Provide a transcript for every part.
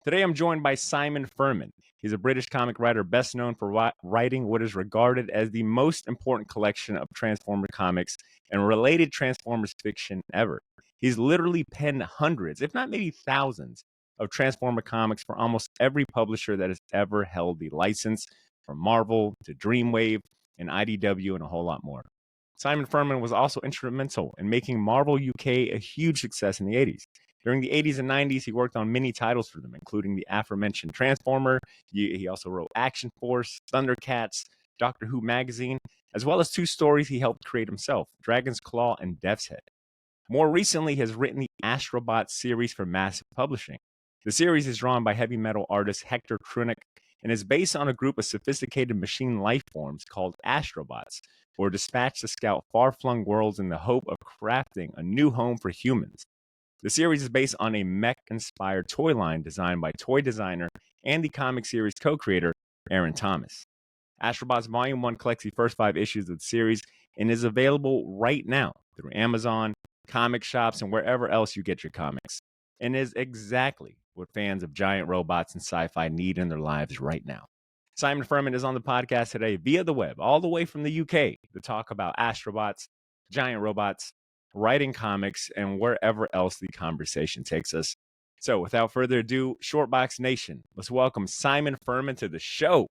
Today I'm joined by Simon Furman. He's a British comic writer best known for writing what is regarded as the most important collection of Transformer comics and related Transformers fiction ever. He's literally penned hundreds, if not maybe thousands, of Transformer comics for almost every publisher that has ever held the license, from Marvel to Dreamwave and IDW and a whole lot more. Simon Furman was also instrumental in making Marvel UK a huge success in the 80s. During the 80s and 90s, he worked on many titles for them, including the aforementioned Transformer. He also wrote Action Force, Thundercats, Doctor Who magazine, as well as two stories he helped create himself, Dragon's Claw and Death's Head. More recently, he has written the Astrobots series for Massive Publishing. The series is drawn by heavy metal artist Hector Krunick and is based on a group of sophisticated machine life forms called Astrobots, who are dispatched to scout far-flung worlds in the hope of crafting a new home for humans. The series is based on a mech-inspired toy line designed by toy designer and the comic series co-creator Aaron Thomas. Astrobots Volume 1 collects the first 5 issues of the series and is available right now through Amazon, comic shops, and wherever else you get your comics, and is exactly what fans of giant robots and sci-fi need in their lives right now. Simon Furman is on the podcast today via the web, all the way from the UK, to talk about Astrobots, giant robots, writing comics, and wherever else the conversation takes us. So without further ado, Shortbox Nation, let's welcome Simon Furman to the show.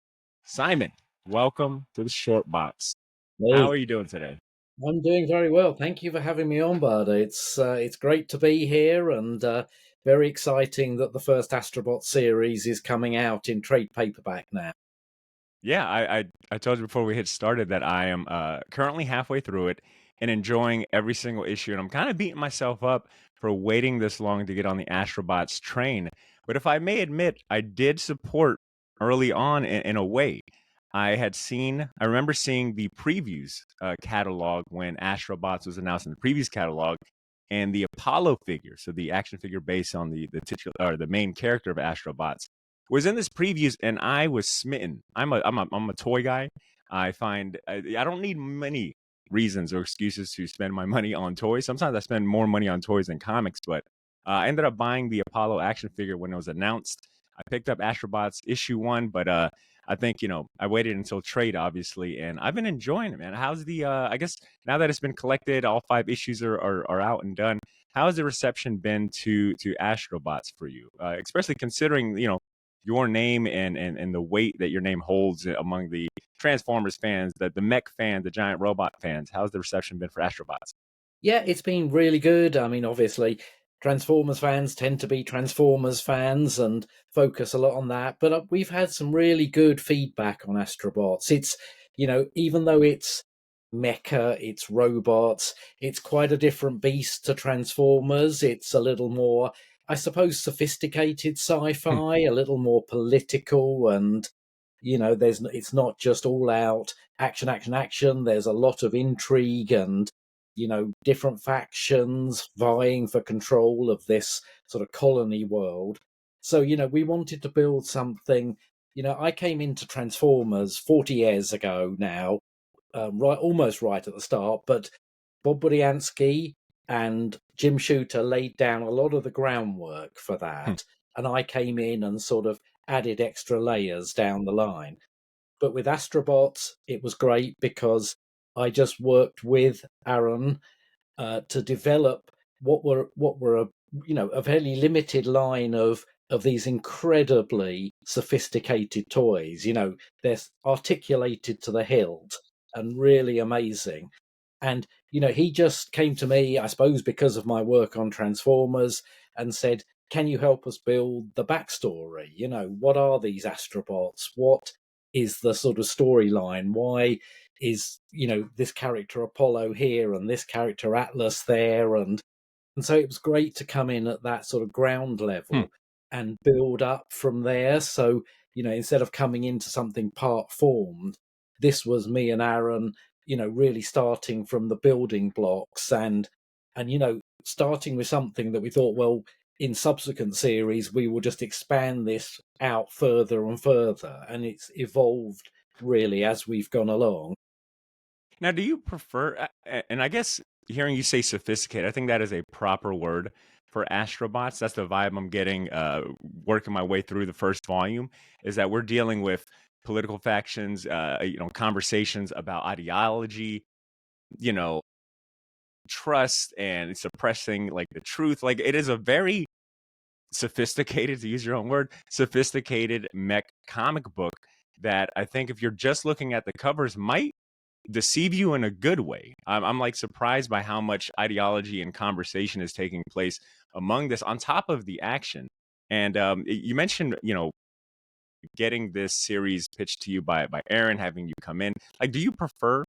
Simon, welcome to the Shortbox. How Hey, are you doing today? I'm doing very well. Thank you for having me on, bud. It's great to be here, and very exciting that the first Astrobot series is coming out in trade paperback now. Yeah, I told you before we hit started that I am currently halfway through it and enjoying every single issue. And I'm kind of beating myself up for waiting this long to get on the Astrobots train. But if I may admit, I did support early on in a way. I remember seeing the previews catalog when Astrobots was announced in the previews catalog, and the Apollo figure, so the action figure based on the titular or the main character of Astrobots, was in this previews, and I was smitten. I'm a toy guy. I don't need many reasons or excuses to spend my money on toys. Sometimes I spend more money on toys than comics, but I ended up buying the Apollo action figure when it was announced. I picked up Astrobots issue 1, but I think I waited until trade, obviously, and I've been enjoying it, man. How's the I guess now that it's been collected, all 5 issues are out and done. How has the reception been to Astrobots for you, especially considering your name and the weight that your name holds among the Transformers fans, the mech fans, the giant robot fans? How's the reception been for Astrobots? Yeah, it's been really good. I mean, obviously, Transformers fans tend to be Transformers fans and focus a lot on that. But we've had some really good feedback on Astrobots. Even though it's mecha, it's robots, it's quite a different beast to Transformers. It's a little more, I suppose, sophisticated Hmm. sci-fi, a little more political, and it's not just all out action, action, action. There's a lot of intrigue and different factions vying for control of this sort of colony world. So, we wanted to build something. I came into Transformers 40 years ago now, right, almost right at the start, but Bob Budiansky and Jim Shooter laid down a lot of the groundwork for Hmm. that. And I came in and sort of added extra layers down the line. But with Astrobots, it was great because I just worked with Aaron to develop what were a fairly limited line of these incredibly sophisticated toys. They're articulated to the hilt and really amazing. And he just came to me, I suppose, because of my work on Transformers, and said, "Can you help us build the backstory? What are these Astrobots? What is the sort of storyline? Why is this character Apollo here and this character Atlas there?" And so it was great to come in at that sort of ground Hmm. level and build up from there. So instead of coming into something part formed, this was me and Aaron, really starting from the building blocks, and starting with something that we thought, well, in subsequent series we will just expand this out further and further, and it's evolved really as we've gone along. Now, do you prefer, and I guess hearing you say sophisticated, I think that is a proper word. for Astrobots. That's the vibe I'm getting, working my way through the first volume, is that we're dealing with political factions, conversations about ideology, you know, trust and suppressing like the truth. Like it is a very sophisticated, to use your own word, sophisticated mech comic book that I think if you're just looking at the covers might deceive you in a good way. I'm like surprised by how much ideology and conversation is taking place among this on top of the action. And you mentioned, getting this series pitched to you by Aaron, having you come in. Like, do you prefer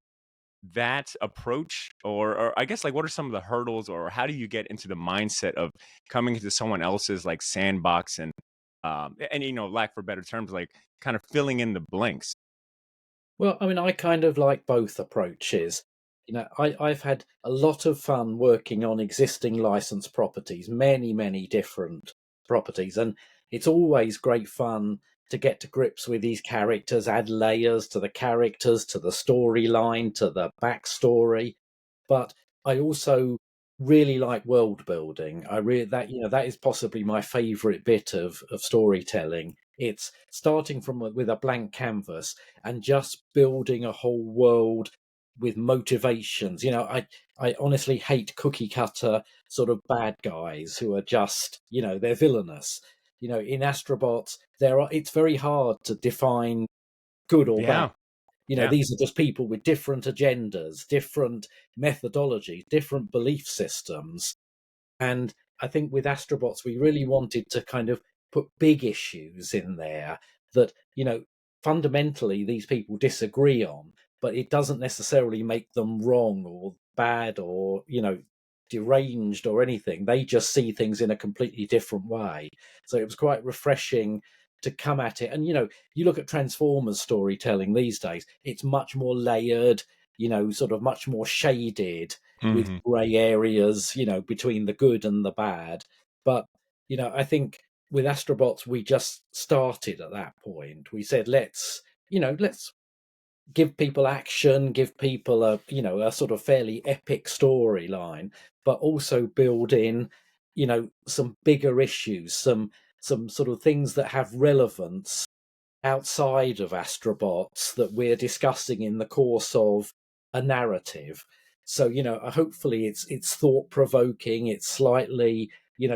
that approach, or I guess like what are some of the hurdles, or how do you get into the mindset of coming into someone else's like sandbox and lack for better terms, like kind of filling in the blanks? Well, I mean, I kind of like both approaches. I've had a lot of fun working on existing licensed properties, many, many different properties. And it's always great fun to get to grips with these characters, add layers to the characters, to the storyline, to the backstory. But I also really like world building. I really that is possibly my favorite bit of storytelling. It's starting from with a blank canvas and just building a whole world with motivations. I honestly hate cookie cutter sort of bad guys who are just, they're villainous. In Astrobots, it's very hard to define good or bad. Yeah, yeah, These are just people with different agendas, different methodologies, different belief systems. And I think with Astrobots, we really wanted to kind of put big issues in there that, fundamentally these people disagree on, but it doesn't necessarily make them wrong or bad or, deranged or anything. They just see things in a completely different way. So it was quite refreshing to come at it. And, you look at Transformers storytelling these days, it's much more layered, sort of much more shaded with hmm grey areas, between the good and the bad. But, I think with Astrobots, we just started at that point. We said, let's give people action, give people a sort of fairly epic storyline, but also build in, some bigger issues, some sort of things that have relevance outside of Astrobots that we're discussing in the course of a narrative. So, hopefully it's thought provoking, it's slightly,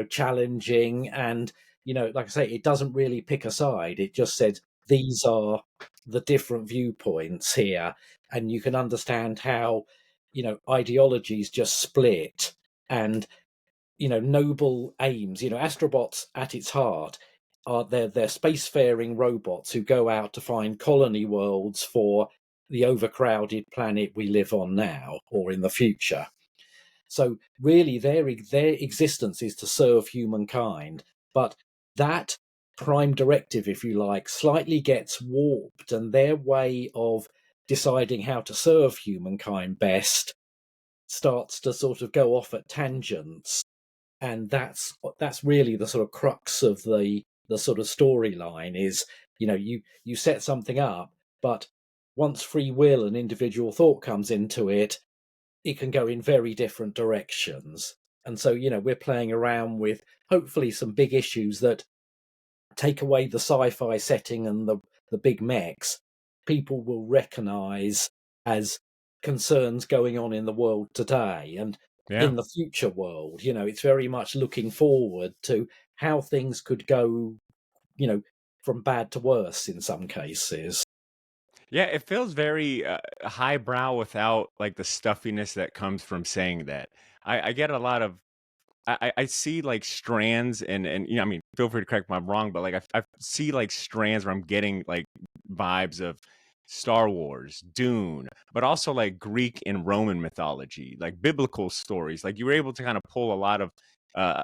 challenging, and, like I say, it doesn't really pick a side. It just said these are the different viewpoints here, and you can understand how, ideologies just split and noble aims. Astrobots at its heart are they're spacefaring robots who go out to find colony worlds for the overcrowded planet we live on now or in the future. So really their existence is to serve humankind, but that prime directive, if you like, slightly gets warped, and their way of deciding how to serve humankind best starts to sort of go off at tangents. And that's really the sort of crux of the sort of storyline is, you set something up, but once free will and individual thought comes into it, it can go in very different directions. And so, we're playing around with hopefully some big issues that take away the sci-fi setting and the big mechs, people will recognize as concerns going on in the world today and yeah. in the future world. It's very much looking forward to how things could go, you know, from bad to worse in some cases. Yeah, it feels very highbrow without like the stuffiness that comes from saying that. I get a lot of I see like strands and I mean, feel free to correct me if I'm wrong, but like I see like strands where I'm getting like vibes of Star Wars, Dune, but also like Greek and Roman mythology, like biblical stories. Like you were able to kind of pull a lot of uh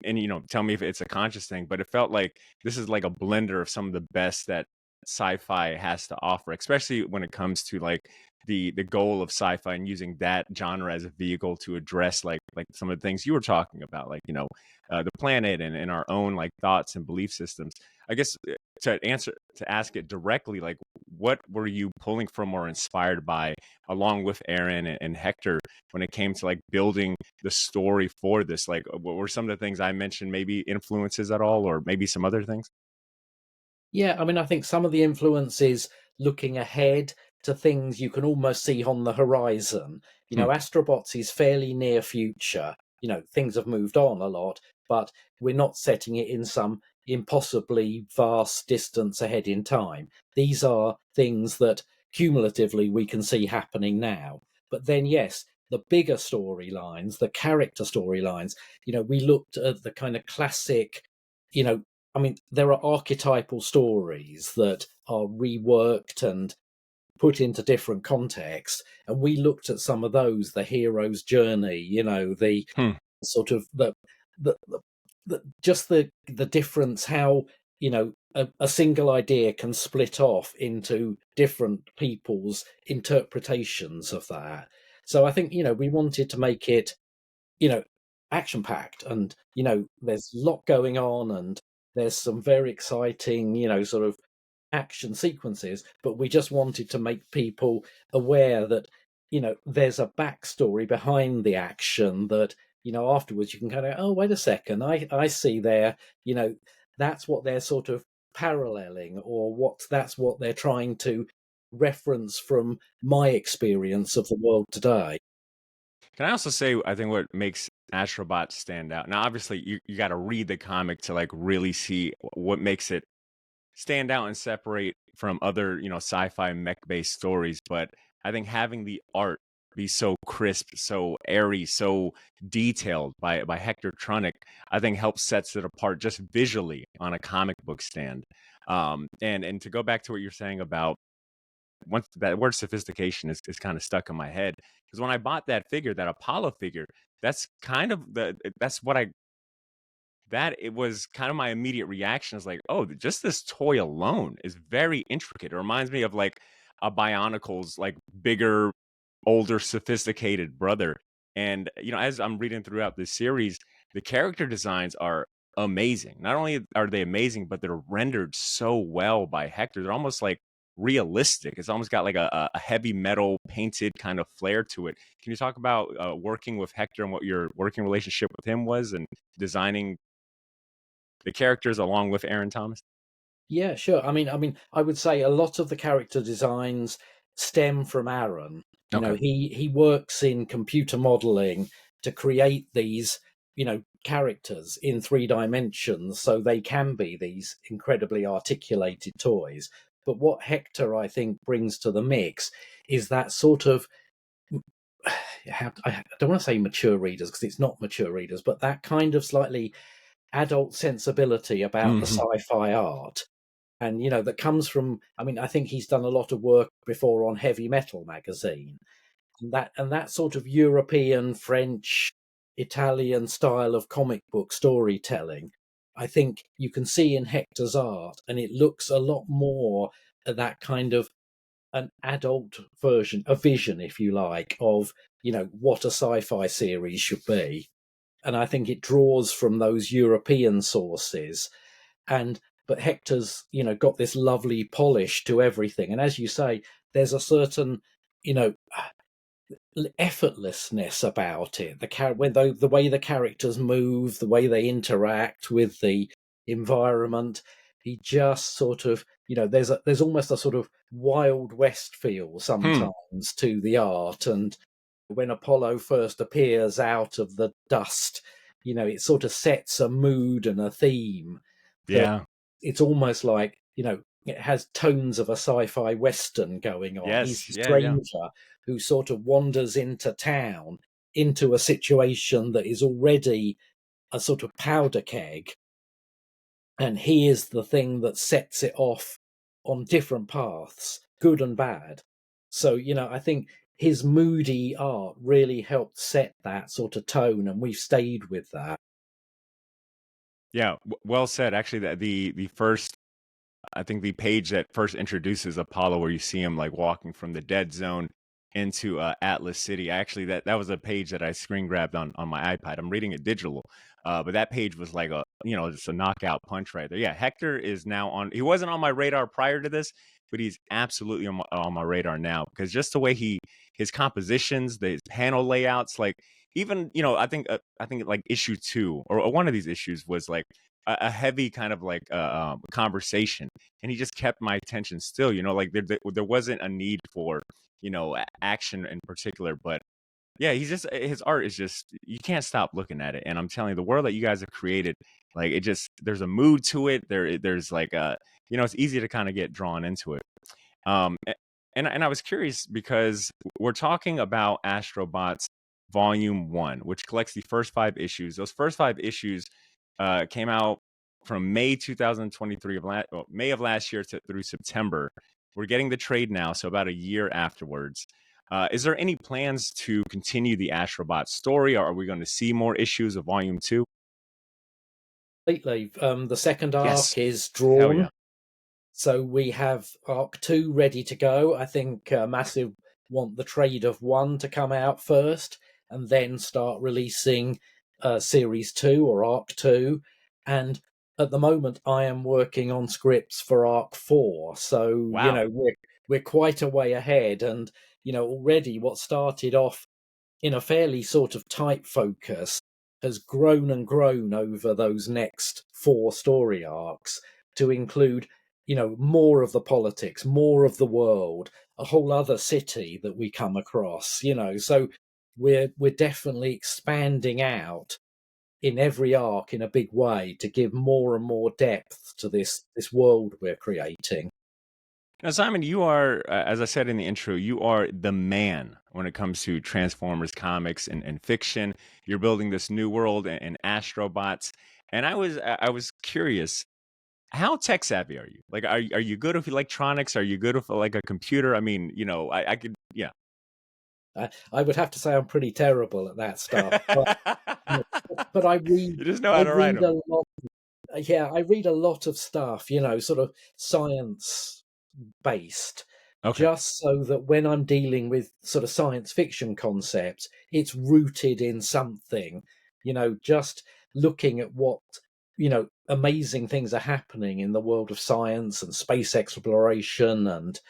and tell me if it's a conscious thing, but it felt like this is like a blender of some of the best that sci-fi has to offer, especially when it comes to like the goal of sci-fi and using that genre as a vehicle to address like some of the things you were talking about, like the planet and our own like thoughts and belief systems. I guess to ask it directly, like what were you pulling from or inspired by, along with Aaron and Hector, when it came to like building the story for this? Like, what were some of the things I mentioned, maybe influences at all, or maybe some other things? Yeah, I mean, I think some of the influence is looking ahead to things you can almost see on the horizon. Hmm. Astrobots is fairly near future. Things have moved on a lot, but we're not setting it in some impossibly vast distance ahead in time. These are things that cumulatively we can see happening now. But then, yes, the bigger storylines, the character storylines, we looked at the kind of classic, you know, I mean, there are archetypal stories that are reworked and put into different contexts, and we looked at some of those, the hero's journey, the Hmm. sort of the just the difference, how a single idea can split off into different people's interpretations of that. So I think we wanted to make it you know, action packed, and there's a lot going on, and there's some very exciting, sort of action sequences, but we just wanted to make people aware that, there's a backstory behind the action that, afterwards you can kind of, oh, wait a second, I see there, that's what they're sort of paralleling, or that's what they're trying to reference from my experience of the world today. Can I also say, I think what makes Astrobots stand out? Now, obviously, you got to read the comic to like really see what makes it stand out and separate from other, sci-fi mech-based stories. But I think having the art be so crisp, so airy, so detailed by Hector Trunick, I think helps sets it apart just visually on a comic book stand. And to go back to what you're saying about, once that word sophistication is kind of stuck in my head, because when I bought that figure, that Apollo figure, that's kind of that's what I that it was kind of my immediate reaction is like, oh, just this toy alone is very intricate. It reminds me of like a Bionicle's like bigger, older, sophisticated brother. And as I'm reading throughout this series, the character designs are amazing. Not only are they amazing, but they're rendered so well by Hector. They're almost like realistic. It's almost got like a heavy metal painted kind of flair to it. Can you talk about working with Hector and what your working relationship with him was, and designing the characters along with Aaron Thomas? Yeah, sure. I would say a lot of the character designs stem from Aaron. Okay. He works in computer modeling to create these, characters in 3 dimensions, so they can be these incredibly articulated toys. But what Hector, I think, brings to the mix is that sort of, I don't want to say mature readers, because it's not mature readers, but that kind of slightly adult sensibility about the Mhm. sci-fi art, and that comes from, I think he's done a lot of work before on Heavy Metal magazine, and that sort of European, French, Italian style of comic book storytelling, I think you can see in Hector's art, and it looks a lot more at that kind of an adult version, a vision, if you like, of what a sci-fi series should be. And I think it draws from those European sources. And but Hector's got this lovely polish to everything, and as you say, there's a certain you know effortlessness about it. The way the characters move, the way they interact with the environment, he just sort of there's almost a sort of Wild West feel Hmm. sometimes to the art. And when Apollo first appears out of the dust, it sort of sets a mood and a theme that Yeah. it's almost like, it has tones of a sci-fi western going on. He's Yes. the Yeah. Yeah. stranger who sort of wanders into town, into a situation that is already a sort of powder keg, and he is the thing that sets it off on different paths, good and bad. So, I think his moody art really helped set that sort of tone, and we've stayed with that. Yeah. Well said. Actually, the first, I think the page that first introduces Apollo, where you see him like walking from the dead zone, into Atlas City. Actually, that was a page that I screen grabbed on my iPad. I'm reading it digital, but that page was like a just a knockout punch right there. Yeah, Hector is now on. He wasn't on my radar prior to this, but he's absolutely on my radar now because just the way his compositions, his panel layouts, like even I think like issue 2 or one of these issues was like a heavy kind of like conversation, and he just kept my attention still. Like there wasn't a need for action in particular, but yeah, his art is just, you can't stop looking at it. And I'm telling you, the world that you guys have created, like it just, there's a mood to it. There's like it's easy to kind of get drawn into it. um and I was curious because we're talking about Astrobots Volume 1, which collects the first 5 issues. Those first 5 issues came out from May 2023 May of last year through September. We're getting the trade now, so about a year afterwards. Is there any plans to continue the Astrobot story, or are we going to see more issues of Volume 2? Completely. The second Yes. arc is Hell yeah. drawn. So we have Arc 2 ready to go. I think Massive want the trade of 1 to come out first and then start releasing Series 2 or Arc 2. And at the moment, I am working on scripts for Arc 4. So, Wow. we're quite a way ahead. And, already what started off in a fairly sort of tight focus has grown and grown over those next 4 story arcs to include more of the politics, more of the world, a whole other city that we come across, so we're definitely expanding out in every arc in a big way to give more and more depth to this world we're creating. Now, Simon, you are, as I said in the intro, you are the man when it comes to Transformers comics and fiction. You're building this new world and Astrobots. And I was curious, how tech savvy are you? Like, are you good with electronics? Are you good with like a computer? I mean, I could, yeah. I would have to say I'm pretty terrible at that stuff, but I read You just know I how to write read them. a lot. Yeah, I read a lot of stuff, sort of science based, Okay. just so that when I'm dealing with sort of science fiction concepts, it's rooted in something, just looking at what, amazing things are happening in the world of science and space exploration and,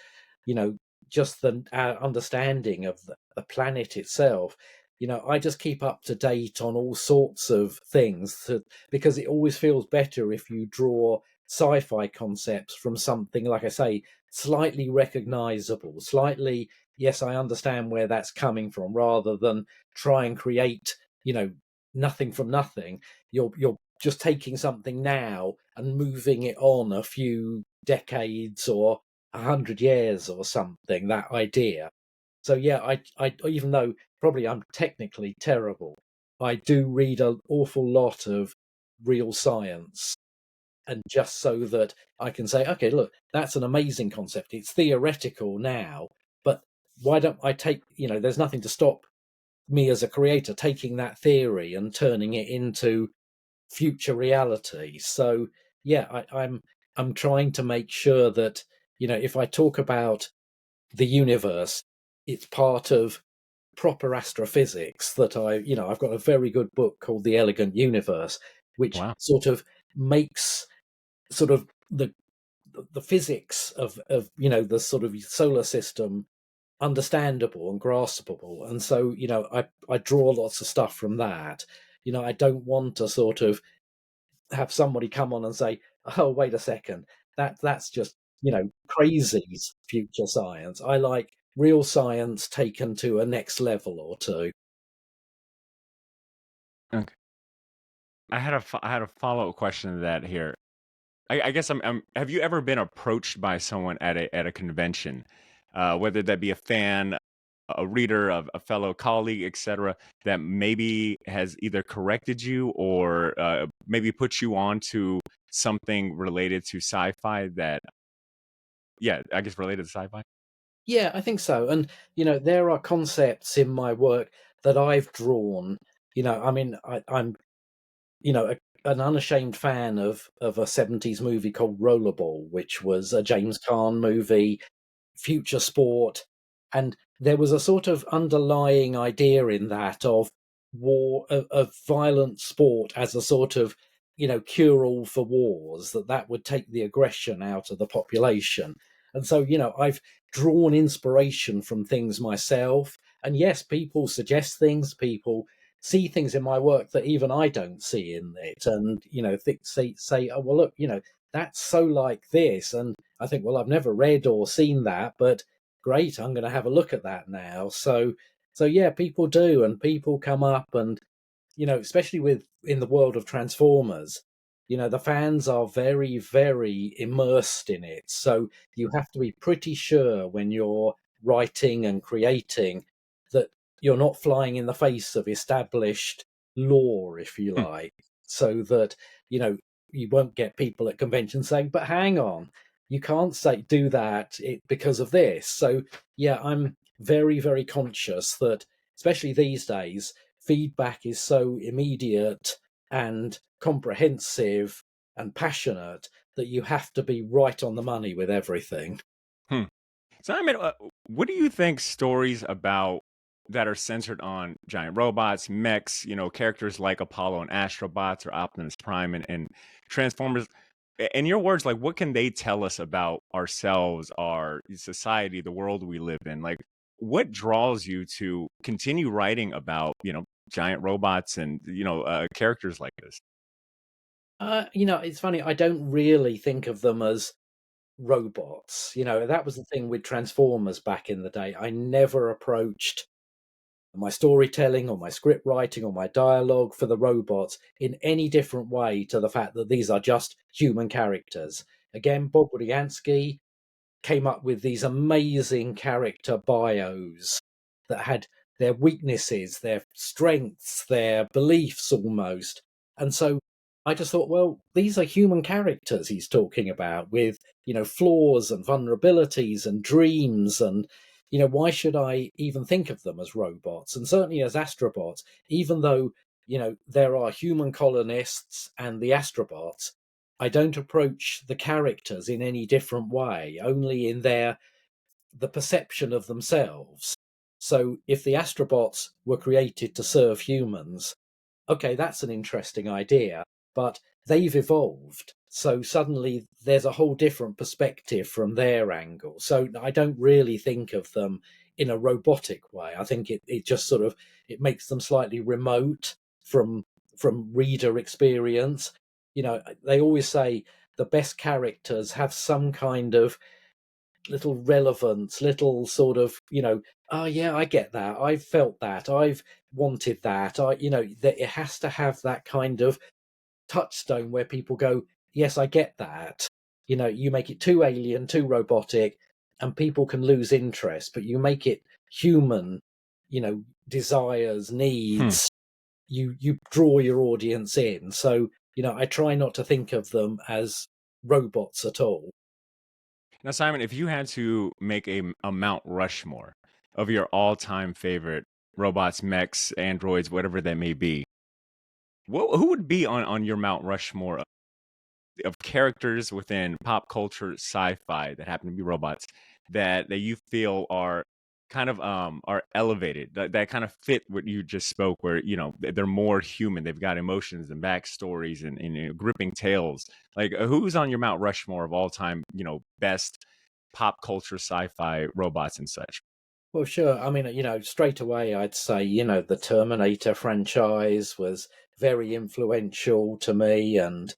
you know, just our understanding of the planet itself. I just keep up to date on all sorts of things because it always feels better if you draw sci-fi concepts from something, like I say, slightly recognizable, slightly, yes, I understand where that's coming from, rather than try and create, nothing from nothing. You're just taking something now and moving it on a few decades or 100 years or something, that idea. So yeah, I even though probably I'm technically terrible, I do read an awful lot of real science, and just so that I can say, okay, look, that's an amazing concept. It's theoretical now, but why don't I take, there's nothing to stop me as a creator taking that theory and turning it into future reality. So yeah, I'm trying to make sure that, if I talk about the universe, it's part of proper astrophysics. That I've got a very good book called The Elegant Universe, which Wow. sort of makes sort of the physics of the sort of solar system understandable and graspable. And so, I draw lots of stuff from that. I don't want to sort of have somebody come on and say, "Oh, wait a second, that's just crazy future science." I like real science taken to a next level or two. Okay. I had a follow-up question to that here. I guess have you ever been approached by someone at a convention, whether that be a fan, a reader, of a fellow colleague, etc., that maybe has either corrected you or maybe put you on to something related to sci-fi that, yeah, I guess related to sci-fi? Yeah, I think so. And there are concepts in my work that I've drawn. I mean, I'm an unashamed fan of a '70s movie called Rollerball, which was a James Caan movie, future sport, and there was a sort of underlying idea in that of war, of violent sport as a sort of, cure all for wars, that would take the aggression out of the population. And so, I've drawn inspiration from things myself. And yes, people suggest things, people see things in my work that even I don't see in it. And, say, oh, well, look, that's so like this. And I think, well, I've never read or seen that, but great, I'm going to have a look at that now. So yeah, people do, and people come up, and especially with in the world of Transformers, the fans are very, very immersed in it. So you have to be pretty sure when you're writing and creating that you're not flying in the face of established lore, if you Hmm. like, so that you know you won't get people at conventions saying, "But hang on, you can't say do that because of this." So yeah, I'm very, very conscious that, especially these days, feedback is so immediate and comprehensive and passionate that you have to be right on the money with everything. Hmm. So, I mean, what do you think stories about that are centered on giant robots, mechs, characters like Apollo and Astrobots or Optimus Prime and Transformers? In your words, like, what can they tell us about ourselves, our society, the world we live in? Like, what draws you to continue writing about, giant robots and, characters like this? It's funny, I don't really think of them as robots. That was the thing with Transformers back in the day. I never approached my storytelling or my script writing or my dialogue for the robots in any different way to the fact that these are just human characters. Again, Bob Budiansky came up with these amazing character bios that had their weaknesses, their strengths, their beliefs almost. And so I just thought, well, these are human characters he's talking about with, flaws and vulnerabilities and dreams. And, why should I even think of them as robots? And certainly as Astrobots, even though, there are human colonists and the Astrobots, I don't approach the characters in any different way, only in the perception of themselves. So if the Astrobots were created to serve humans, okay, that's an interesting idea, but they've evolved. So suddenly there's a whole different perspective from their angle. So I don't really think of them in a robotic way. I think it just sort of it makes them slightly remote from reader experience. They always say the best characters have some kind of little relevance, little sort of, oh yeah, I get that. I've felt that. I've wanted that. That it has to have that kind of touchstone where people go, yes, I get that. You make it too alien, too robotic, and people can lose interest, but you make it human, desires, Hmm. needs, you draw your audience in. So, I try not to think of them as robots at all. Now, Simon, if you had to make a Mount Rushmore of your all-time favorite robots, mechs, androids, whatever that may be, who would be on your Mount Rushmore of characters within pop culture, sci-fi that happen to be robots that you feel are kind of are elevated that kind of fit what you just spoke, where they're more human, they've got emotions and backstories and gripping tales. Like, who's on your Mount Rushmore of all time, best pop culture sci-fi robots and such? Well, sure. I mean, straight away, I'd say, the Terminator franchise was very influential to me. In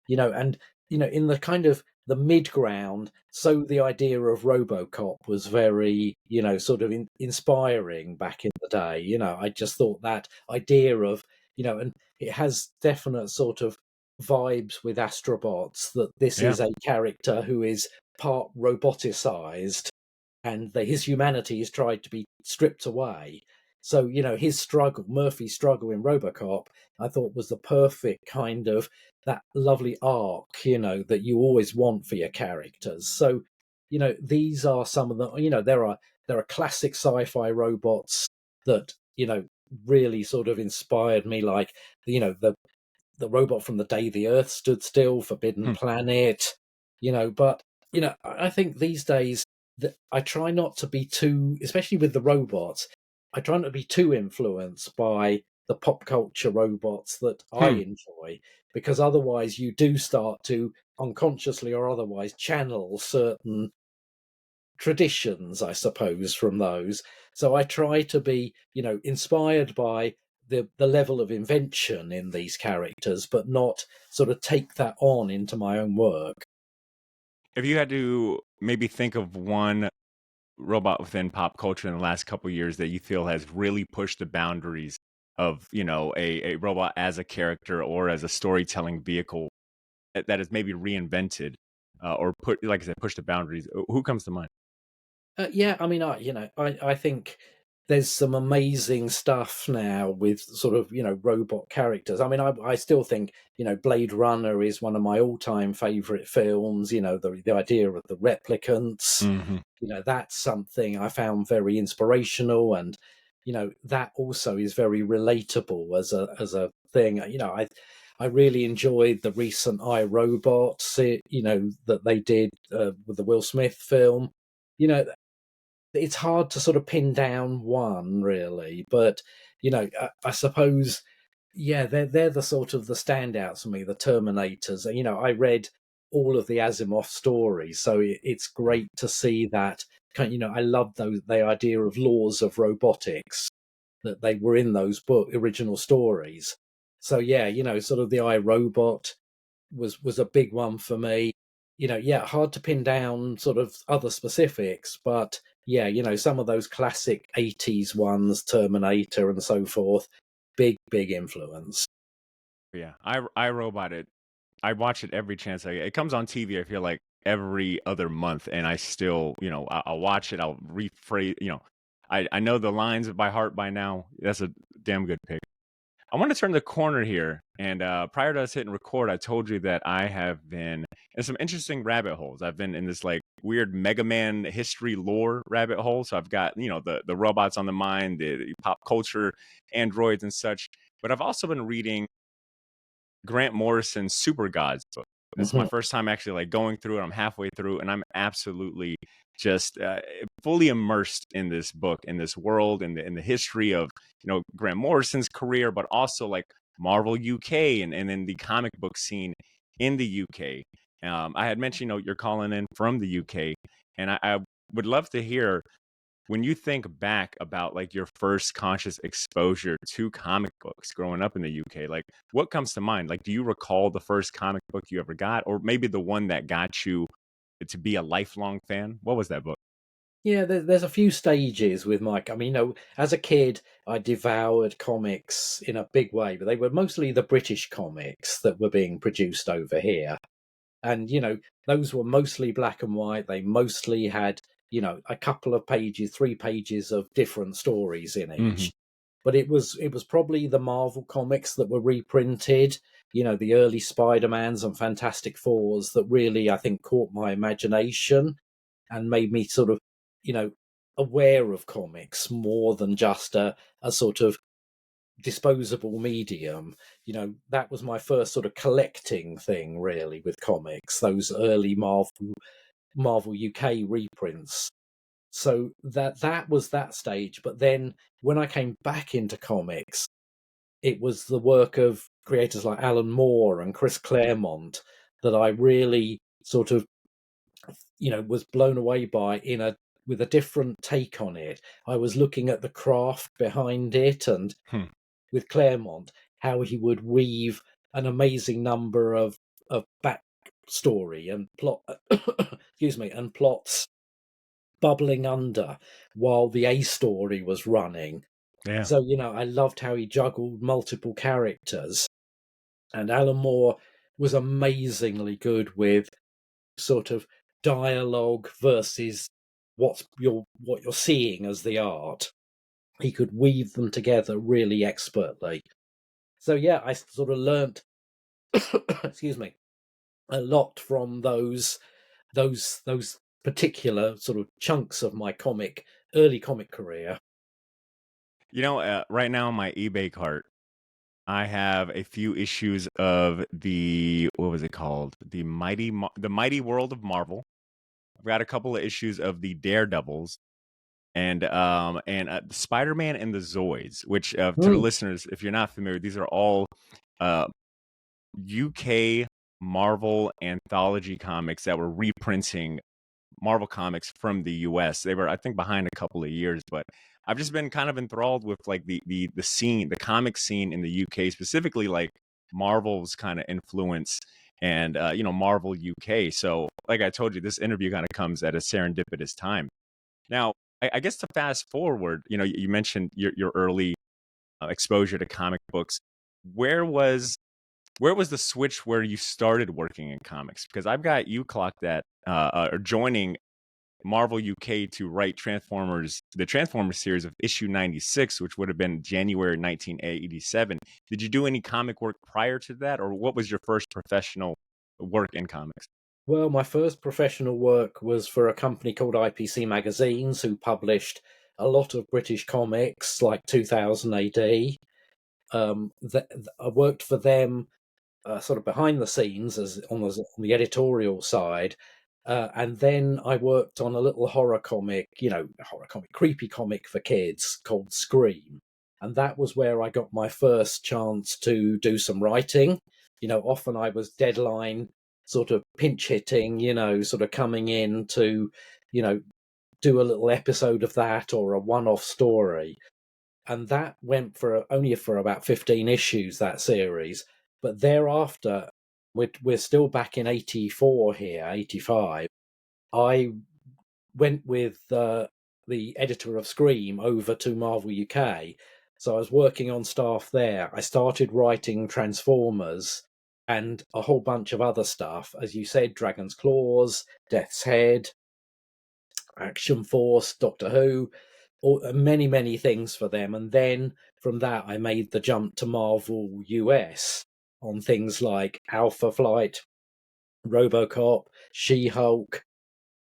the kind of the mid ground, so the idea of RoboCop was very, sort of inspiring back in the day. I just thought that idea of, and it has definite sort of vibes with Astrobots that this Yeah. is a character who is part roboticized and his humanity is tried to be stripped away. So, his struggle, Murphy's struggle in Robocop, I thought was the perfect kind of that lovely arc, that you always want for your characters. So, these are some of the, there are classic sci-fi robots that, really sort of inspired me, like, the robot from the day the Earth stood still, Forbidden Hmm. Planet, but, I think these days I try not to be too, especially with the robots. I try not to be too influenced by the pop culture robots that I Hmm. enjoy, because otherwise you do start to unconsciously or otherwise channel certain traditions, I suppose, from those. So I try to be, inspired by the level of invention in these characters, but not sort of take that on into my own work. If you had to maybe think of one robot within pop culture in the last couple years that you feel has really pushed the boundaries of, a robot as a character or as a storytelling vehicle that is maybe reinvented or put, like I said, push the boundaries, who comes to mind? Yeah, I mean, I think there's some amazing stuff now with sort of robot characters. I mean, I still think Blade Runner is one of my all-time favorite films. The idea of the replicants. Hmm. That's something I found very inspirational, and that also is very relatable as a thing. I really enjoyed the recent iRobots, that they did with the Will Smith film. You know, it's hard to sort of pin down one really, but I suppose, yeah, they're the sort of the standouts for me, the Terminators. I read all of the Asimov stories, so it's great to see that. I love those the idea of laws of robotics that they were in those original stories. So yeah, sort of the iRobot was a big one for me. Yeah, hard to pin down sort of other specifics, but yeah, some of those classic 80s ones, Terminator and so forth, big influence. Yeah, I Robot it. I watch it every chance I get. It comes on TV. I feel like every other month, and I still, I'll watch it. I'll rephrase. I know the lines by heart by now. That's a damn good pick. I want to turn the corner here, and prior to us hitting record, I told you that I have been in some interesting rabbit holes. I've been in this like weird Mega Man history lore rabbit hole. So I've got the robots on the mind, the pop culture, androids and such. But I've also been reading Grant Morrison's Super Gods book. This is my Mhm. first time actually like going through it. I'm halfway through, and I'm absolutely just fully immersed in this book, in this world, in the history of Grant Morrison's career, but also like Marvel UK and in the comic book scene in the UK. I had mentioned, you're calling in from the UK, and I would love to hear when you think back about like your first conscious exposure to comic books growing up in the UK, like what comes to mind? Like, do you recall the first comic book you ever got, or maybe the one that got you to be a lifelong fan? What was that book? Yeah, there's a few stages with Mike. I mean, as a kid, I devoured comics in a big way, but they were mostly the British comics that were being produced over here. And those were mostly black and white. They mostly had a couple of pages, 3 pages of different stories in Hmm. each. But it was probably the Marvel comics that were reprinted, the early Spider-Mans and Fantastic Fours, that really, I think, caught my imagination and made me sort of you know aware of comics more than just a sort of disposable medium. That was my first sort of collecting thing really with comics, those early Marvel UK reprints. So that was that stage. But then when I came back into comics, it was the work of creators like Alan Moore and Chris Claremont that I really sort of was blown away by, in a with a different take on it. I was looking at the craft behind it, and Hmm. with Claremont, how he would weave an amazing number of backstory and plot, excuse me, and plots bubbling under while the A story was running. Yeah. So I loved how he juggled multiple characters, and Alan Moore was amazingly good with sort of dialogue versus what you're seeing as the art. He could weave them together really expertly. So yeah, I sort of learnt excuse me, a lot from those particular sort of chunks of my early comic career. Right now on my eBay cart, I have a few issues of the what was it called? The Mighty World of Marvel. We got a couple of issues of the Daredevils and Spider-Man and the Zoids, which to the Mm. listeners, if you're not familiar, these are all uh, UK Marvel anthology comics that were reprinting Marvel comics from the US. They were, I think, behind a couple of years, but I've just been kind of enthralled with like the scene, the comic scene in the UK, specifically like Marvel's kind of influence and Marvel UK. So, like I told you, this interview kind of comes at a serendipitous time. Now, I guess to fast forward, you mentioned your early exposure to comic books. Where was where was the switch where you started working in comics? Because I've got you clocked at or joining Marvel UK to write the Transformers series of issue 96, which would have been January 1987. Did you do any comic work prior to that, or what was your first professional work in comics? Well, my first professional work was for a company called IPC Magazines, who published a lot of British comics, like 2000 AD. I worked for them sort of behind the scenes as on the editorial side. And then I worked on a little horror comic, creepy comic for kids called Scream. And that was where I got my first chance to do some writing. Often I was deadline sort of pinch hitting, sort of coming in to, you know, do a little episode of that or a one off story. And that went for only for about 15 issues, that series. But thereafter, we're still back in 84 here, 85. I went with the editor of Scream over to Marvel UK. So I was working on staff there. I started writing Transformers and a whole bunch of other stuff. As you said, Dragon's Claws, Death's Head, Action Force, Doctor Who, many, many things for them. And then from that, I made the jump to Marvel US on things like Alpha Flight, Robocop, She Hulk,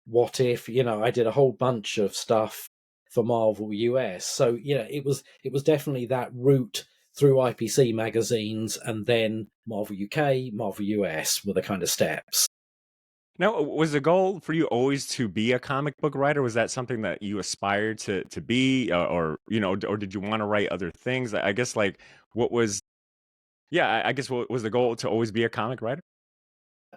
What If. I did a whole bunch of stuff for Marvel US. So it was definitely that route through IPC magazines, and then Marvel UK, Marvel US were the kind of steps. Now, was the goal for you always to be a comic book writer? Was that something that you aspired to be, or did you want to write other things? I guess like what was, yeah, I guess what was the goal to always be a comic writer?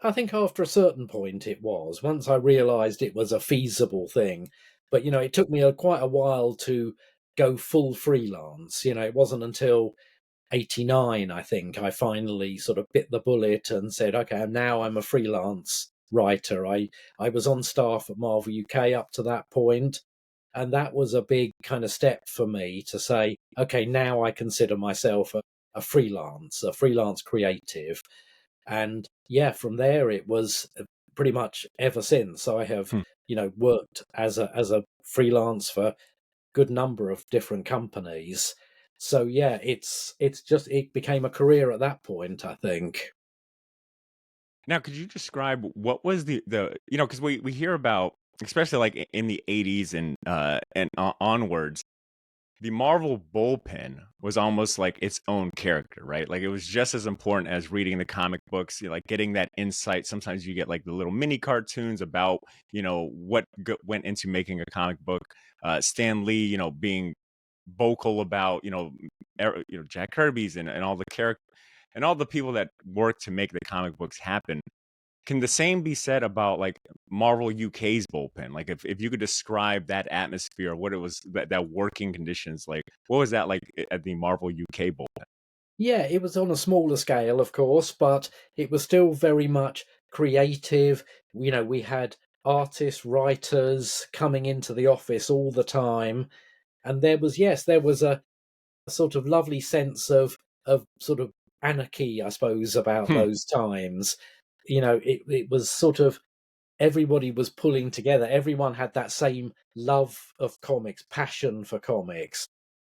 I think after a certain point it was, once I realized it was a feasible thing. But it took me quite a while to go full freelance. It wasn't until 89, I think, I finally sort of bit the bullet and said, okay, now I'm a freelance writer. I was on staff at Marvel UK up to that point, and that was a big kind of step for me to say, okay, now I consider myself a freelance creative. And yeah, from there it was pretty much ever since. I have, Hmm. worked as a freelance for good number of different companies. So yeah, it became a career at that point, I think. Now, could you describe what was because we hear about, especially like in the 80s and onwards, the Marvel bullpen was almost like its own character, right? Like it was just as important as reading the comic books, like getting that insight. Sometimes you get like the little mini cartoons about, what went into making a comic book. Stan Lee, being vocal about, Jack Kirby's and all the character and all the people that work to make the comic books happen. Can the same be said about like Marvel UK's bullpen? Like if you could describe that atmosphere, what it was that working conditions like, what was that like at the Marvel UK bullpen? Yeah, it was on a smaller scale, of course, but it was still very much creative. We had artists, writers coming into the office all the time, and there was a sort of lovely sense of sort of anarchy, I suppose, about Hmm. those times. It was sort of everybody was pulling together. Everyone had that same love of comics, passion for comics.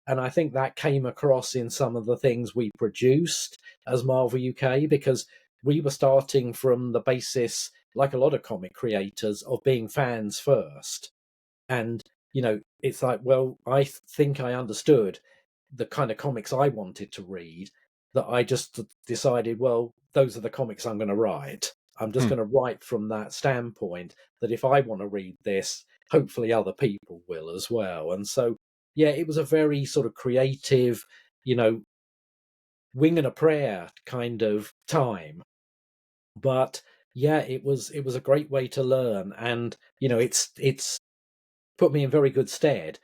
And I think that came across in some of the things we produced as Marvel UK, because we were starting from the basis, like a lot of comic creators, of being fans first. And, it's like, well, I think I understood the kind of comics I wanted to read, that I just decided, well, those are the comics I'm going to write. I'm just Hmm. going to write from that standpoint that if I want to read this, hopefully other people will as well. And so, yeah, it was a very sort of creative, you know, wing and a prayer kind of time. But yeah, it was a great way to learn, and it's put me in very good stead.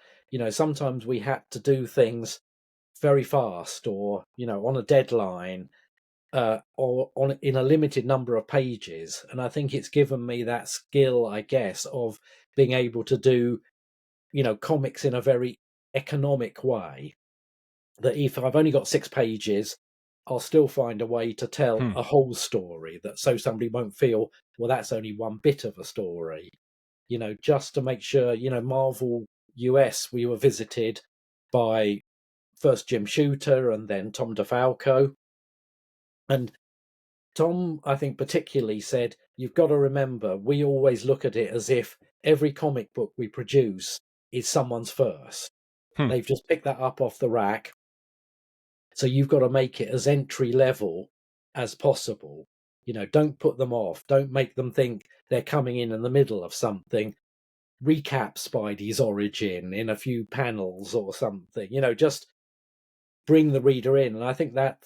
Sometimes we had to do things very fast, or on a deadline, or on in a limited number of pages, and I think it's given me that skill, I guess, of being able to do comics in a very economic way, that if I've only got 6 pages, I'll still find a way to tell Hmm. a whole story, that so somebody won't feel, well, that's only one bit of a story. Just to make sure, Marvel US, we were visited by first Jim Shooter and then Tom DeFalco. And Tom, I think, particularly said, you've got to remember, we always look at it as if every comic book we produce is someone's first. Hmm. They've just picked that up off the rack. So you've got to make it as entry level as possible. Don't put them off. Don't make them think they're coming in the middle of something. Recap Spidey's origin in a few panels or something. Just bring the reader in. And I think that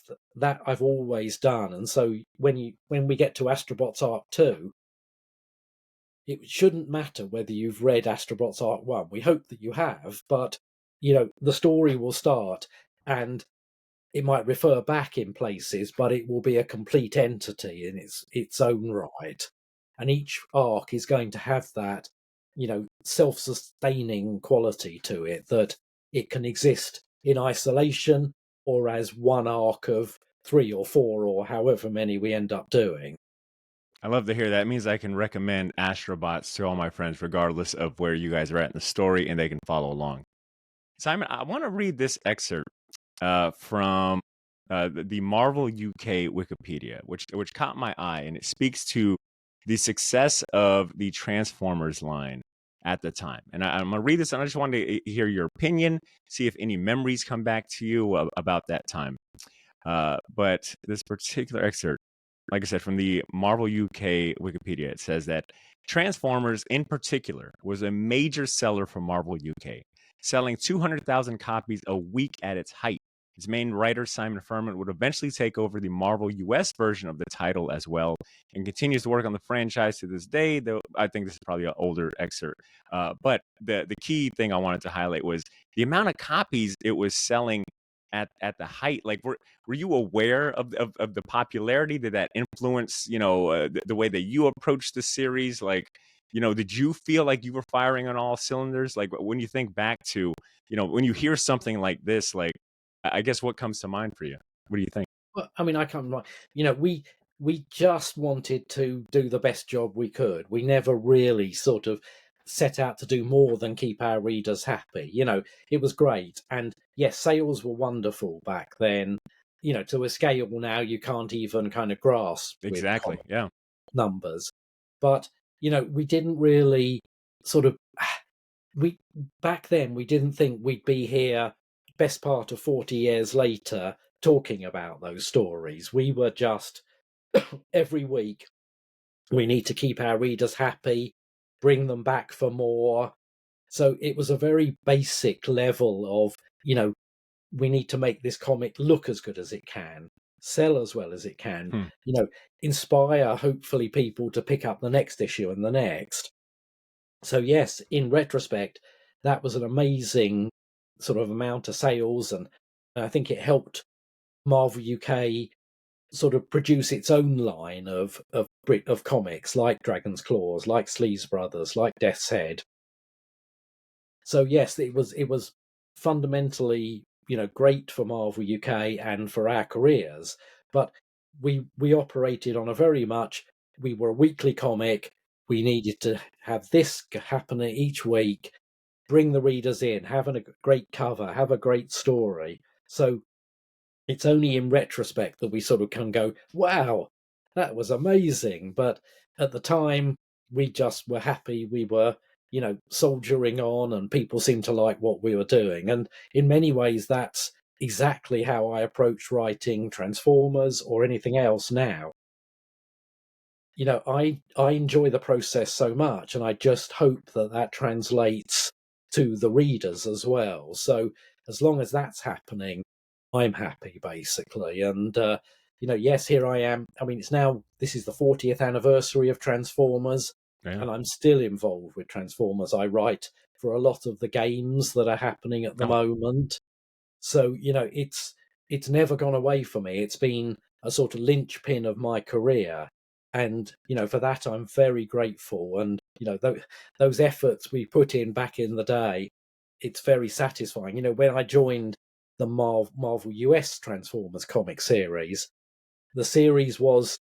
I've always done. And so when we get to Astrobots Arc 2, it shouldn't matter whether you've read Astrobots Arc 1. We hope that you have, but the story will start, and it might refer back in places, but it will be a complete entity in its own right. And each arc is going to have that, self-sustaining quality to it, that it can exist in isolation or as one arc of 3 or 4 or however many we end up doing. I love to hear that. It means I can recommend Astrobots to all my friends, regardless of where you guys are at in the story, and they can follow along. Simon, I want to read this excerpt from the Marvel UK Wikipedia, which caught my eye, and it speaks to the success of the Transformers line at the time. And I'm going to read this, and I just wanted to hear your opinion, see if any memories come back to you about that time. But this particular excerpt, like I said, from the Marvel UK Wikipedia, it says that Transformers in particular was a major seller for Marvel UK, selling 200,000 copies a week at its height. Its main writer, Simon Furman, would eventually take over the Marvel US version of the title as well, and continues to work on the franchise to this day, though I think this is probably an older excerpt. But the key thing I wanted to highlight was the amount of copies it was selling at the height. Like, were you aware of the popularity? Did that influence the way that you approached the series? Like, did you feel like you were firing on all cylinders? Like, when you think back to when you hear something like this, like, I guess what comes to mind for you? What do you think? Well, I mean, I can't. We just wanted to do the best job we could. We never really sort of set out to do more than keep our readers happy. It was great, and yes, sales were wonderful back then. To a scale now you can't even kind of grasp with Exactly. Yeah. numbers. But we didn't really sort of we back then we didn't think we'd be here best part of 40 years later talking about those stories. We were just every week we need to keep our readers happy, bring them back for more. So it was a very basic level of, we need to make this comic look as good as it can, sell as well as it can, Hmm. inspire hopefully people to pick up the next issue and the next. So yes, in retrospect, that was an amazing sort of amount of sales, and I think it helped Marvel UK sort of produce its own line of comics, like Dragon's Claws, like Sleaze Brothers, like Death's Head. So yes, it was fundamentally great for Marvel UK and for our careers, but we operated on a very much, we were a weekly comic. We needed to have this happening each week, bring the readers in, have a great cover, have a great story. So it's only in retrospect that we sort of can go, wow, that was amazing. But at the time, we just were happy. We were, soldiering on, and people seemed to like what we were doing. And in many ways, that's exactly how I approach writing Transformers or anything else now. I enjoy the process so much, and I just hope that that translates to the readers as well. So as long as that's happening, I'm happy basically. And yes, here I am. I mean, this is the 40th anniversary of Transformers, Yeah. and I'm still involved with Transformers. I write for a lot of the games that are happening at the Oh, moment. So, it's never gone away for me. It's been a sort of linchpin of my career. And, for that I'm very grateful. And, those efforts we put in back in the day, it's very satisfying. When I joined the Marvel US Transformers comic series, the series was,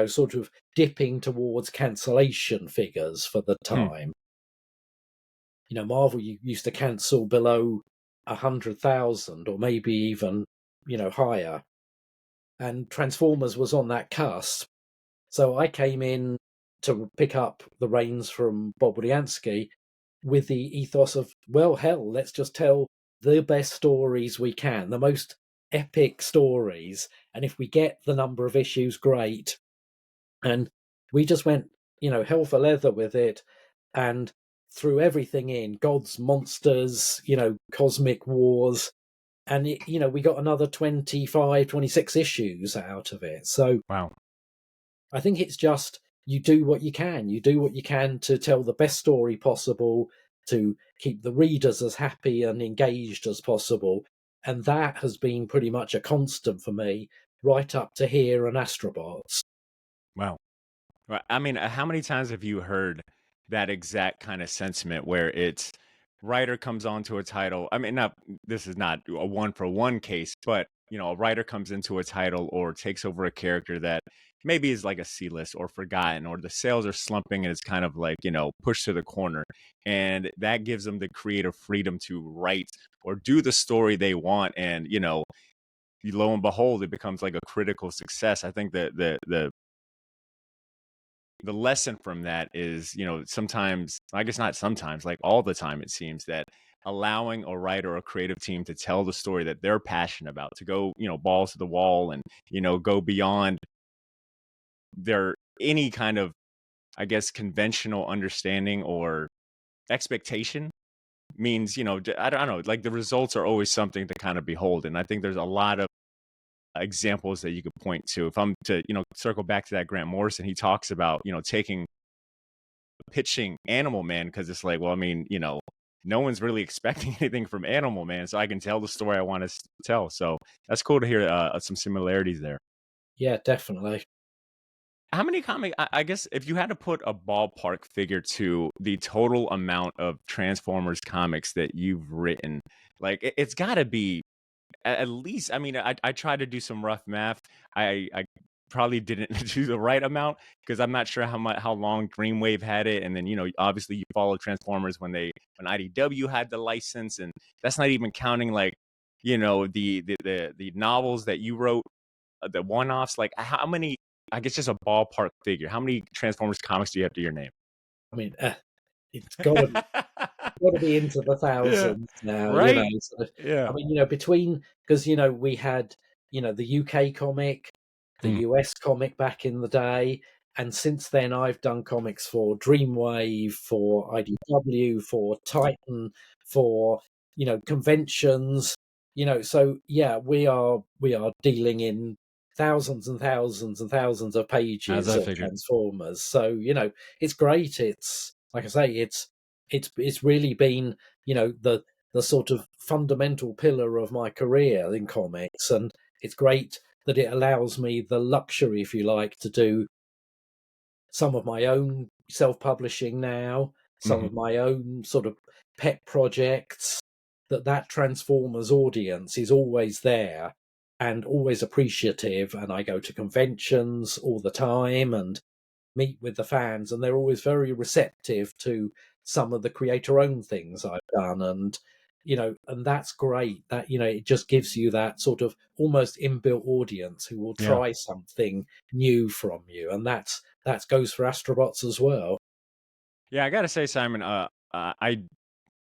sort of dipping towards cancellation figures for the hmm. time. Marvel used to cancel below 100,000 or maybe even, higher. And Transformers was on that cusp. So I came in to pick up the reins from Bob Budiansky with the ethos of, well, hell, let's just tell the best stories we can, the most epic stories. And if we get the number of issues, great. And we just went, hell for leather with it and threw everything in gods, monsters, cosmic wars. And, we got another 25, 26 issues out of it. So Wow. I think it's just you do what you can. You do what you can to tell the best story possible, to keep the readers as happy and engaged as possible. And that has been pretty much a constant for me right up to here and Astrobots. Wow. I mean, how many times have you heard that exact kind of sentiment where it's writer comes onto a title? I mean, not this is not a one for one case, but a writer comes into a title or takes over a character that maybe is like a C list or forgotten, or the sales are slumping and it's kind of like pushed to the corner, and that gives them the creative freedom to write or do the story they want, and lo and behold, it becomes like a critical success. I think that the lesson from that is, sometimes, I guess not sometimes, like all the time, it seems that allowing a writer or a creative team to tell the story that they're passionate about, to go, balls to the wall and, go beyond their any kind of, I guess, conventional understanding or expectation means, I don't know, like the results are always something to kind of behold. And I think there's a lot of examples that you could point to. If I'm to, circle back to that Grant Morrison, he talks about, taking pitching Animal Man because it's like, well, I mean, no one's really expecting anything from Animal Man, so I can tell the story I want to tell. So that's cool to hear some similarities there. Yeah, definitely. How many I guess if you had to put a ballpark figure to the total amount of Transformers comics that you've written, like it's got to be at least, I mean, I tried to do some rough math. I probably didn't do the right amount because I'm not sure how long Dreamwave had it, and then obviously you follow Transformers when IDW had the license, and that's not even counting like the novels that you wrote, the one offs. Like how many? I guess just a ballpark figure. How many Transformers comics do you have to your name? I mean, it's got to be into the Yeah. thousands now, Right. So, I Yeah. mean, between because we had the UK comic, the Mm. US comic back in the day, and since then I've done comics for Dreamwave, for IDW, for Titan, for conventions, So yeah, we are dealing in thousands and thousands and thousands of As pages I of figured. Transformers. So it's great. It's like I say, it's really been the sort of fundamental pillar of my career in comics, and it's great that it allows me the luxury, if you like, to do some of my own self-publishing now, some Mhm. of my own sort of pet projects. That Transformers audience is always there and always appreciative, and I go to conventions all the time and meet with the fans, and they're always very receptive to some of the creator owned things I've done. And and that's great. That it just gives you that sort of almost inbuilt audience who will Yeah. try something new from you. And that goes for Astrobots as well. Yeah, I gotta say, Simon, I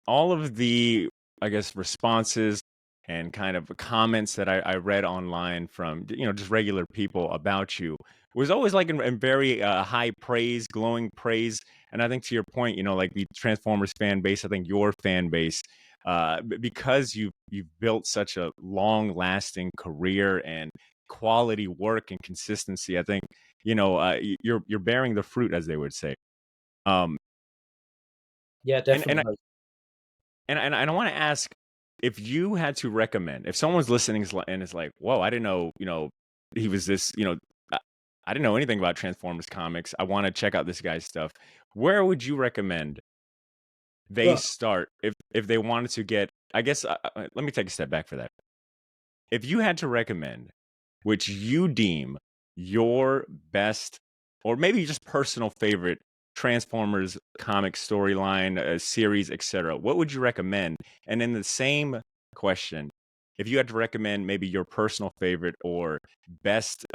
all of the, I guess, responses and kind of comments that I read online from just regular people about you was always like in very high praise, glowing praise. And I think to your point, like the Transformers fan base, I think your fan base, because you've built such a long lasting career and quality work and consistency, I think you're bearing the fruit, as they would say. Um, Yeah, and and I, definitely. and I want to ask, if you had to recommend, if someone's listening and is like, "Whoa, I didn't know, he was this, I, I didn't know anything about Transformers comics. I want to check out this guy's stuff." Where would you recommend they Well, start if they wanted to get? I guess let me take a step back for that. If you had to recommend which you deem your best, or maybe just personal favorite Transformers comic storyline, series, etc., what would you recommend? And in the same question, if you had to recommend maybe your personal favorite or best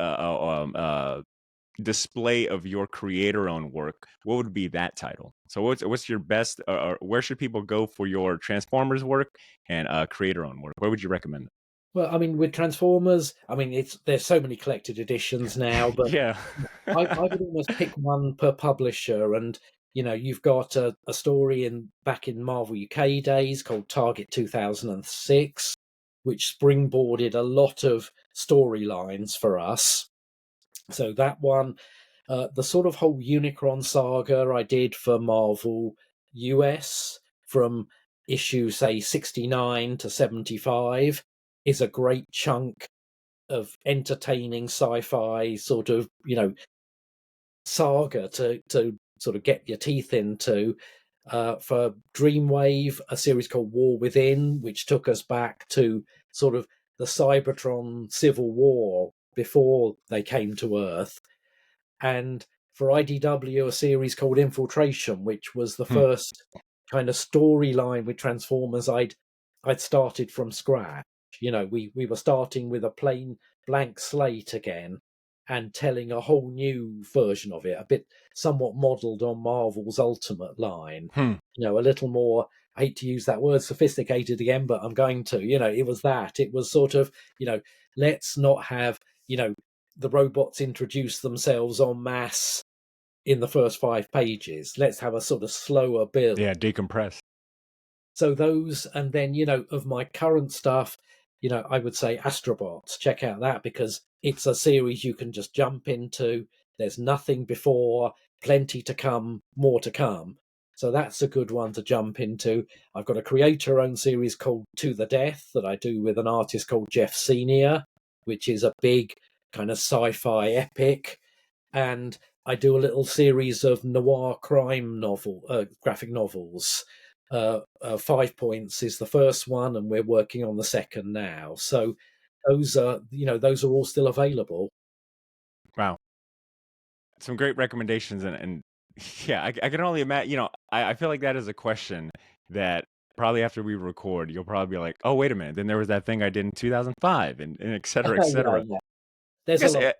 display of your creator-owned work, what would be that title? So what's your best, or where should people go for your Transformers work and creator-owned work? Where would you recommend? well, I mean, with Transformers, I mean, there's so many collected editions now, but Yeah. I would almost pick one per publisher. And you've got a story back in Marvel UK days called Target 2006, which springboarded a lot of storylines for us. So that one, the sort of whole Unicron saga I did for Marvel US from issue, say, 69 to 75 is a great chunk of entertaining sci-fi sort of, saga to sort of get your teeth into. For Dreamwave, a series called War Within, which took us back to sort of the Cybertron Civil War before they came to Earth. And for IDW, a series called Infiltration, which was the Hmm. first kind of storyline with Transformers I'd started from scratch. We were starting with a plain blank slate again and telling a whole new version of it, a bit somewhat modelled on Marvel's Ultimate line. Hmm. A little more. I hate to use that word sophisticated again, but I'm going to. It was that. It was sort of, let's not have, the robots introduce themselves en masse in the first 5 pages. Let's have a sort of slower build. Yeah, decompress. So those, and then, of my current stuff, I would say Astrobots. Check out that because it's a series you can just jump into. There's nothing before, plenty to come, more to come. So that's a good one to jump into. I've got a creator-owned series called To the Death that I do with an artist called Jeff Senior, which is a big kind of sci-fi epic. And I do a little series of noir crime graphic novels. 5 Points is the first one, and we're working on the second now. So those are all still available. Wow. Some great recommendations, and yeah, I can only imagine. I feel like that is a question that probably after we record, you'll probably be like, "Oh, wait a minute, then there was that thing I did in 2005, and et cetera, et Yeah, cetera." yeah. I There's a guess, lot.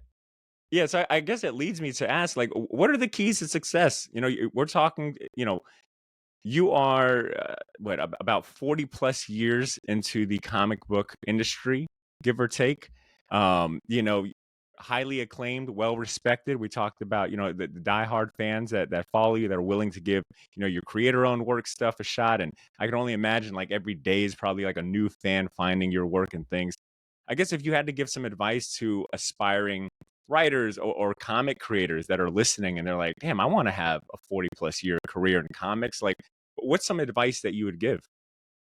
yeah. So I guess it leads me to ask, like, what are the keys to success? We're talking, you are about 40 plus years into the comic book industry, give or take. Highly acclaimed, well respected. We talked about the diehard fans that follow you, that are willing to give your creator owned work stuff a shot. And I can only imagine, like, every day is probably like a new fan finding your work and things. I guess if you had to give some advice to aspiring writers or comic creators that are listening and they're like, damn, I want to have a 40 plus year career in comics, like, what's some advice that you would give?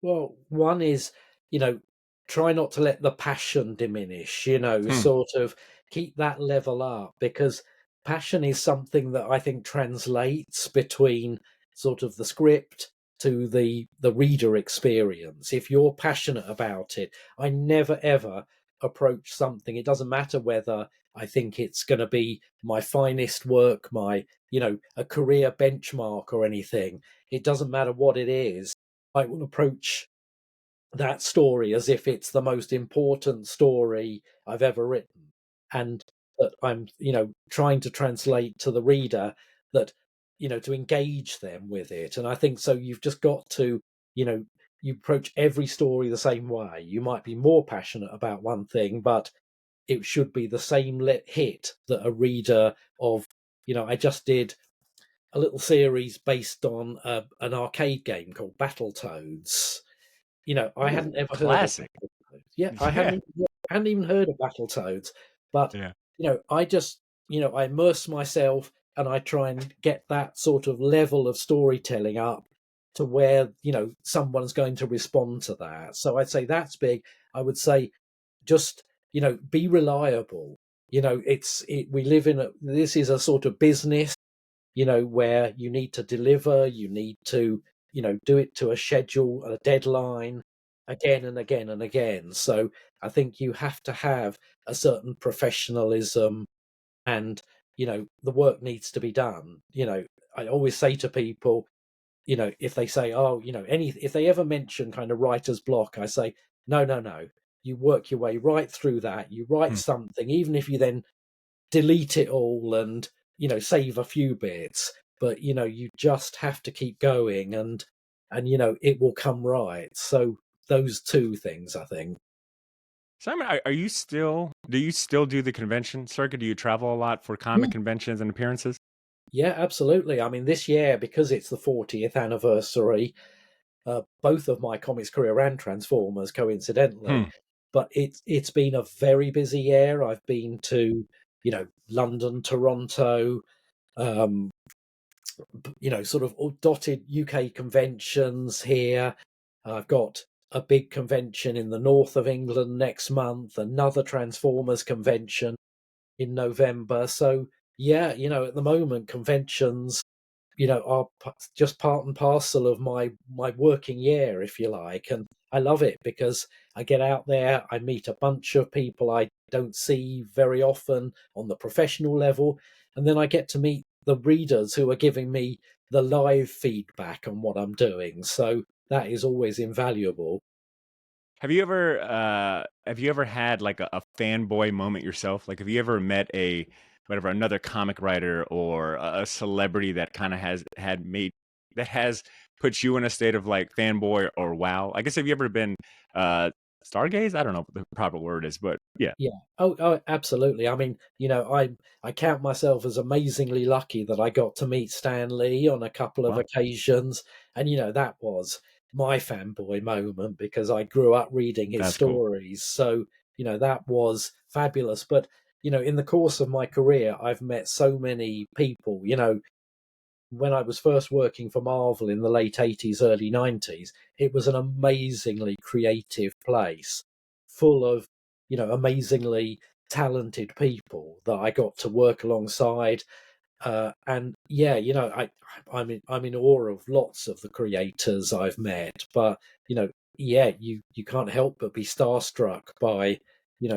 Well, one is, you know, try not to let the passion diminish, Hmm. sort of keep that level up because passion is something that I think translates between sort of the script to the reader experience. If you're passionate about it, I never ever approach something. It doesn't matter whether I think it's going to be my finest work, a career benchmark or anything. It doesn't matter what it is. I will approach that story as if it's the most important story I've ever written, and that I'm, trying to translate to the reader that, to engage them with it. And I think so. You've just got to, you know, you approach every story the same way. You might be more passionate about one thing, but it should be the same hit that a reader of, I just did a little series based on an arcade game called Battletoads. I Ooh, hadn't ever heard of classic. Battletoads. Yeah, Yeah. I hadn't even heard of Battletoads, but Yeah. I just, I immerse myself and I try and get that sort of level of storytelling up to where, someone's going to respond to that. So I'd say that's big. I would say just, be reliable. We live in this is a sort of business, where you need to deliver, you need to, do it to a schedule, a deadline, again and again and again. So I think you have to have a certain professionalism, and, the work needs to be done. I always say to people, if they say, oh, if they ever mention kind of writer's block, I say, no, no, no. You work your way right through that. You write Hmm. something, even if you then delete it all and, save a few bits, but, you just have to keep going, and, it will come right. So those two things, I think. Simon, are you still? Do you still do the convention circuit? Do you travel a lot for comic conventions and appearances? Yeah, absolutely. I mean, this year, because it's the 40th anniversary, both of my comics career and Transformers, coincidentally, Hmm. but it's been a very busy year. I've been to, London, Toronto, um, sort of all dotted UK conventions here. I've got a big convention in the north of England next month, another Transformers convention in November. So, yeah, at the moment, conventions, are just part and parcel of my working year, if you like. And I love it because I get out there, I meet a bunch of people I don't see very often on the professional level, and then I get to meet the readers who are giving me the live feedback on what I'm doing. So that is always invaluable. Have you ever had like a fanboy moment yourself? Like, have you ever met a whatever another comic writer or a celebrity that kind of has put you in a state of like fanboy or wow? I guess have you ever been uh stargaze? I don't know what the proper word is, but yeah. Yeah. Oh, absolutely. I mean, I count myself as amazingly lucky that I got to meet Stan Lee on a couple of Wow, occasions, and that was my fanboy moment because I grew up reading his that's cool. stories. So, that was fabulous. But, in the course of my career, I've met so many people. When I was first working for Marvel in the late 80s, early 90s, it was an amazingly creative place full of, amazingly talented people that I got to work alongside. And yeah, I'm in awe of lots of the creators I've met, but, yeah, you can't help but be starstruck by,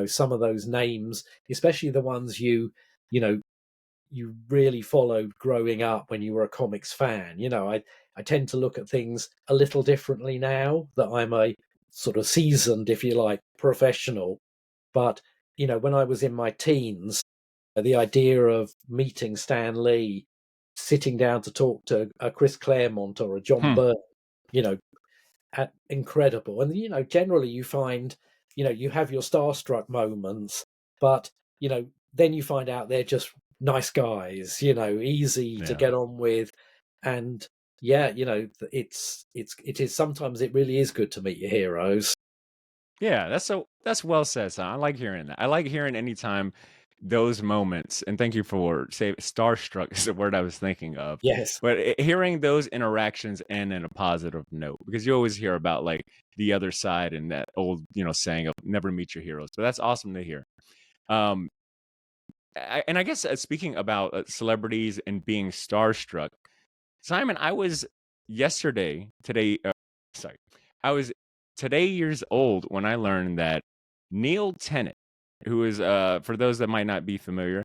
some of those names, especially the ones you know, you really followed growing up when you were a comics fan. I tend to look at things a little differently now that I'm a sort of seasoned, if you like, professional. But, when I was in my teens, the idea of meeting Stan Lee, sitting down to talk to a Chris Claremont or a John Hmm. Byrne, you know, incredible. And generally you find, you have your starstruck moments, but then you find out they're just nice guys, easy to Yeah. get on with, and yeah, it is sometimes it really is good to meet your heroes. Yeah, that's well said, son. I like hearing that. I like hearing anytime those moments, and thank you for say starstruck is the word I was thinking of. Yes. But hearing those interactions end in a positive note, because you always hear about like the other side and that old, saying of never meet your heroes. So that's awesome to hear. Um, and I guess speaking about celebrities and being starstruck, Simon, I was today, sorry, I was today years old when I learned that Neil Tennant, who is, for those that might not be familiar,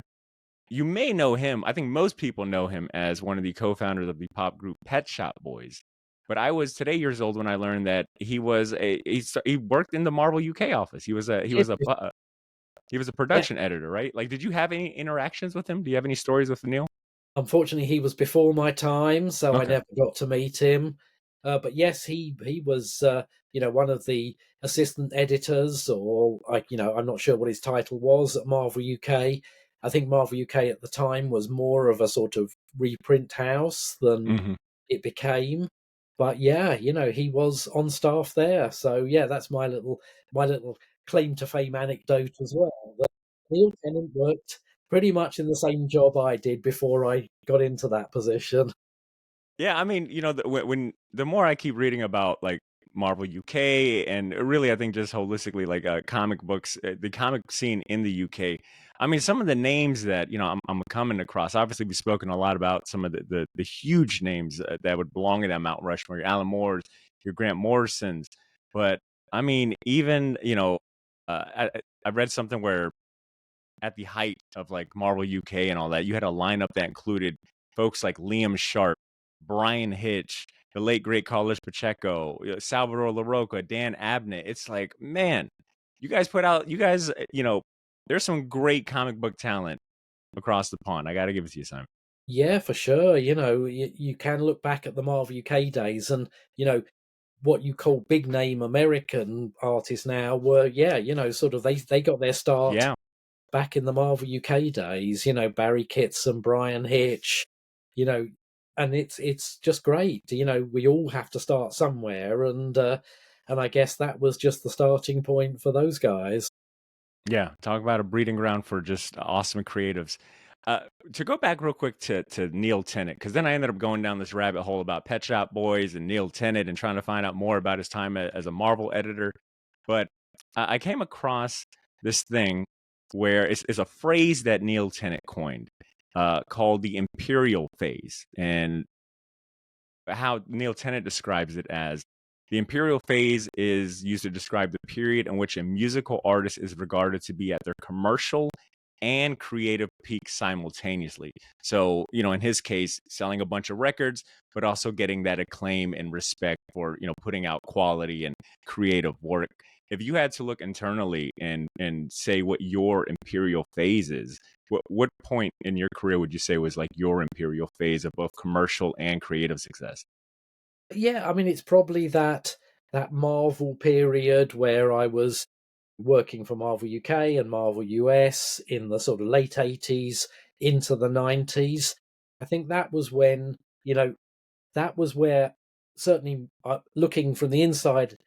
you may know him. I think most people know him as one of the co-founders of the pop group Pet Shop Boys. But I was today years old when I learned that he worked in the Marvel UK office. He was a Yeah, production editor, right? Like, did you have any interactions with him? Do you have any stories with Neil? unfortunately he was before my time, so I Okay. never got to meet him. But yes, he was one of the assistant editors, or I'm not sure what his title was at Marvel UK. I think Marvel UK at the time was more of a sort of reprint house than Hmm. it became. But yeah, he was on staff there. So yeah, that's my little claim to fame anecdote as well. That Neil Tennant worked pretty much in the same job I did before I got into that position. Yeah, I mean, when the more I keep reading about like Marvel UK and really, I think just holistically, like comic books, the comic scene in the UK. I mean, some of the names that I'm coming across. Obviously, we've spoken a lot about some of the huge names that would belong in that Mount Rushmore. Your Alan Moore's, your Grant Morrison's, but I mean, even I read something where at the height of like Marvel UK and all that, you had a lineup that included folks like Liam Sharp, Brian Hitch, the late great Carlos Pacheco, Salvador LaRocca, Dan Abnett. It's like, man, you guys, there's some great comic book talent across the pond. I got to give it to you, Simon. Yeah, for sure. You can look back at the Marvel UK days, and what you call big name American artists now were, yeah, sort of they got their start Yeah. back in the Marvel UK days. Barry Kitts and Brian Hitch. You know, and it's just great. We all have to start somewhere, and I guess that was just the starting point for those guys. Yeah, talk about a breeding ground for just awesome creatives. Uh, to go back real quick to Neil Tennant, because then I ended up going down this rabbit hole about Pet Shop Boys and Neil Tennant and trying to find out more about his time as a Marvel editor. But I came across this thing where it's a phrase that Neil Tennant coined called the Imperial phase. And how Neil Tennant describes it as the imperial phase is used to describe the period in which a musical artist is regarded to be at their commercial and creative peak simultaneously. So, in his case, selling a bunch of records, but also getting that acclaim and respect for, putting out quality and creative work. If you had to look internally and say what your imperial phase is, what point in your career would you say was like your imperial phase of both commercial and creative success? Yeah, I mean, it's probably that Marvel period where I was working for Marvel UK and Marvel US in the sort of late 80s into the 90s. I think that was when, that was where, certainly looking from the inside,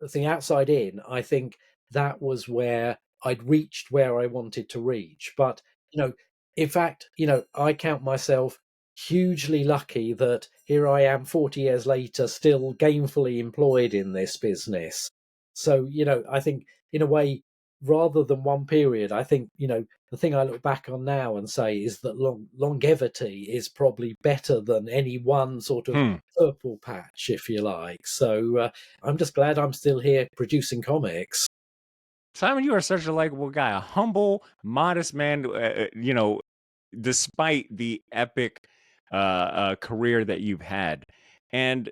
the outside in, I think that was where I'd reached where I wanted to reach. But, you know, in fact, I count myself hugely lucky that here I am 40 years later, still gainfully employed in this business. So, I think in a way, rather than one period, I think, the thing I look back on now and say is that longevity is probably better than any one sort of Hmm. purple patch, if you like. So I'm just glad I'm still here producing comics. Simon, you are such a likable guy, a humble, modest man. Despite the epic career that you've had, and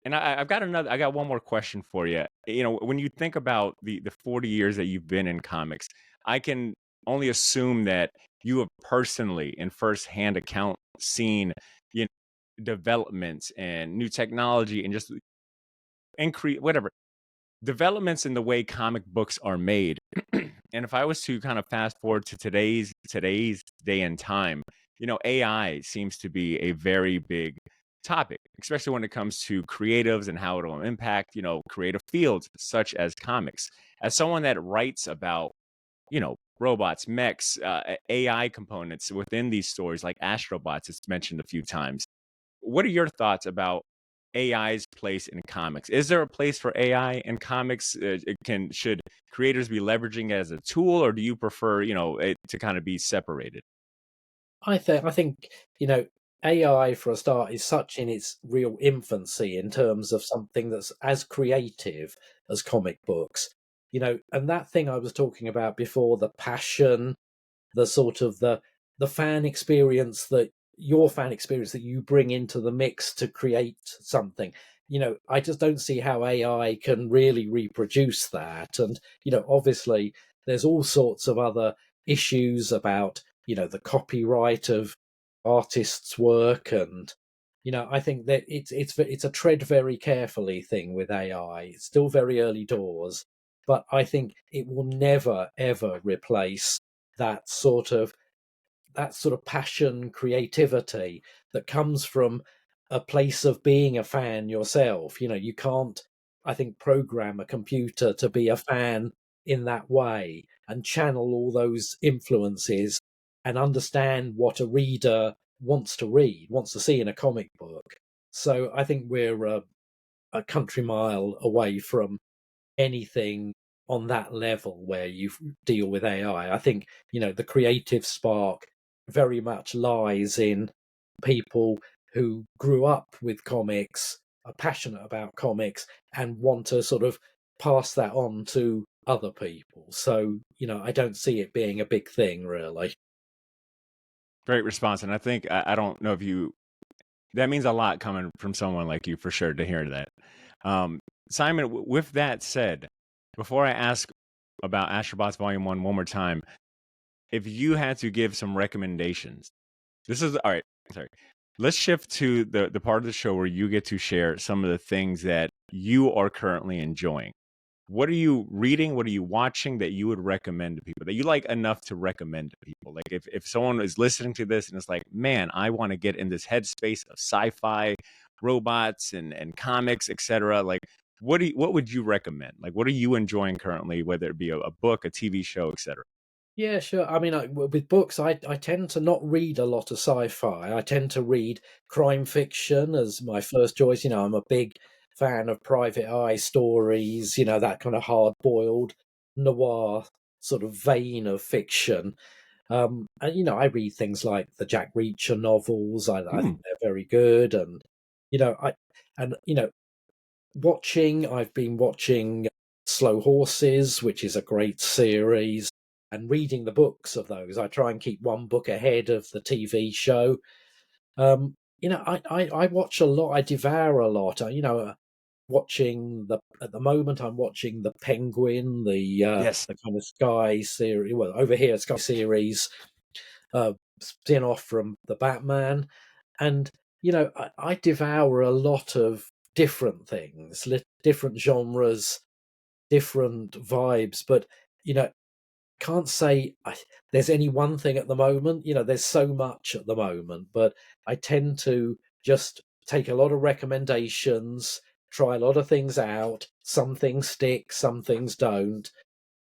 I got one more question for you. When you think about the 40 years that you've been in comics, I can only assume that you have personally, in firsthand account, seen developments and new technology and just increase whatever developments in the way comic books are made. And if I was to kind of fast forward to today's day and time, AI seems to be a very big topic, especially when it comes to creatives and how it'll impact, creative fields such as comics. As someone that writes about, robots, mechs, AI components within these stories, like Astrobots, it's mentioned a few times. What are your thoughts about AI's place in comics? Is there a place for AI in comics? Should creators be leveraging it as a tool, or do you prefer, it to kind of be separated? I think AI for a start is such in its real infancy in terms of something that's as creative as comic books. And that thing I was talking about before, the passion, the sort of the fan experience that your fan experience that you bring into the mix to create something. I just don't see how AI can really reproduce that. And obviously there's all sorts of other issues about the copyright of artists' work, and I think that it's a tread very carefully thing with AI. It's still very early doors, but I think it will never ever replace that sort of passion, creativity that comes from a place of being a fan yourself. You can't, I think, program a computer to be a fan in that way and channel all those influences and understand what a reader wants to read, wants to see in a comic book. So I think we're a country mile away from anything on that level where you deal with AI. I think, the creative spark very much lies in people who grew up with comics, are passionate about comics, and want to sort of pass that on to other people. So, I don't see it being a big thing, really. Great response. And I think, I don't know if you, that means a lot coming from someone like you for sure to hear that. Simon, with that said, before I ask about Astrobots Volume 1 one more time, if you had to give some recommendations, this is all right. Sorry. Let's shift to the part of the show where you get to share some of the things that you are currently enjoying. What are you reading? What are you watching that you would recommend to people that you like enough to recommend to people? Like if someone is listening to this and it's like, man, I want to get in this headspace of sci-fi, robots and comics, etc. Like what would you recommend? Like what are you enjoying currently, whether it be a book, a TV show, etc.? Yeah, sure. I mean, with books, I tend to not read a lot of sci-fi. I tend to read crime fiction as my first choice. I'm a big fan of private eye stories, that kind of hard-boiled noir sort of vein of fiction. And I read things like the Jack Reacher novels. I Hmm. think they're very good, and you know, I and I've been watching Slow Horses, which is a great series, and reading the books of those. I try and keep one book ahead of the TV show. I watch a lot. I devour a lot. Watching at the moment, I'm watching the Penguin, Yes. the kind of Sky series. Well, over here, Sky series, spin off from the Batman, and I devour a lot of different things, different genres, different vibes, but can't say there's any one thing at the moment. There's so much at the moment, but I tend to just take a lot of recommendations, try a lot of things out. Some things stick, some things don't,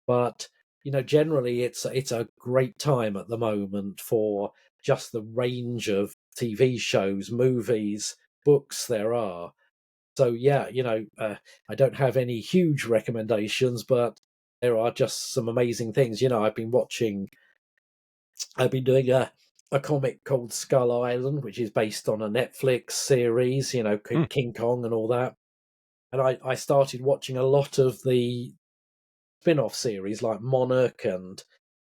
but generally it's a great time at the moment for just the range of TV shows, movies, books there are. So yeah, I don't have any huge recommendations, but there are just some amazing things. I've been doing a comic called Skull Island, which is based on a Netflix series, Hmm. King Kong and all that. And I started watching a lot of the spin-off series like Monarch, and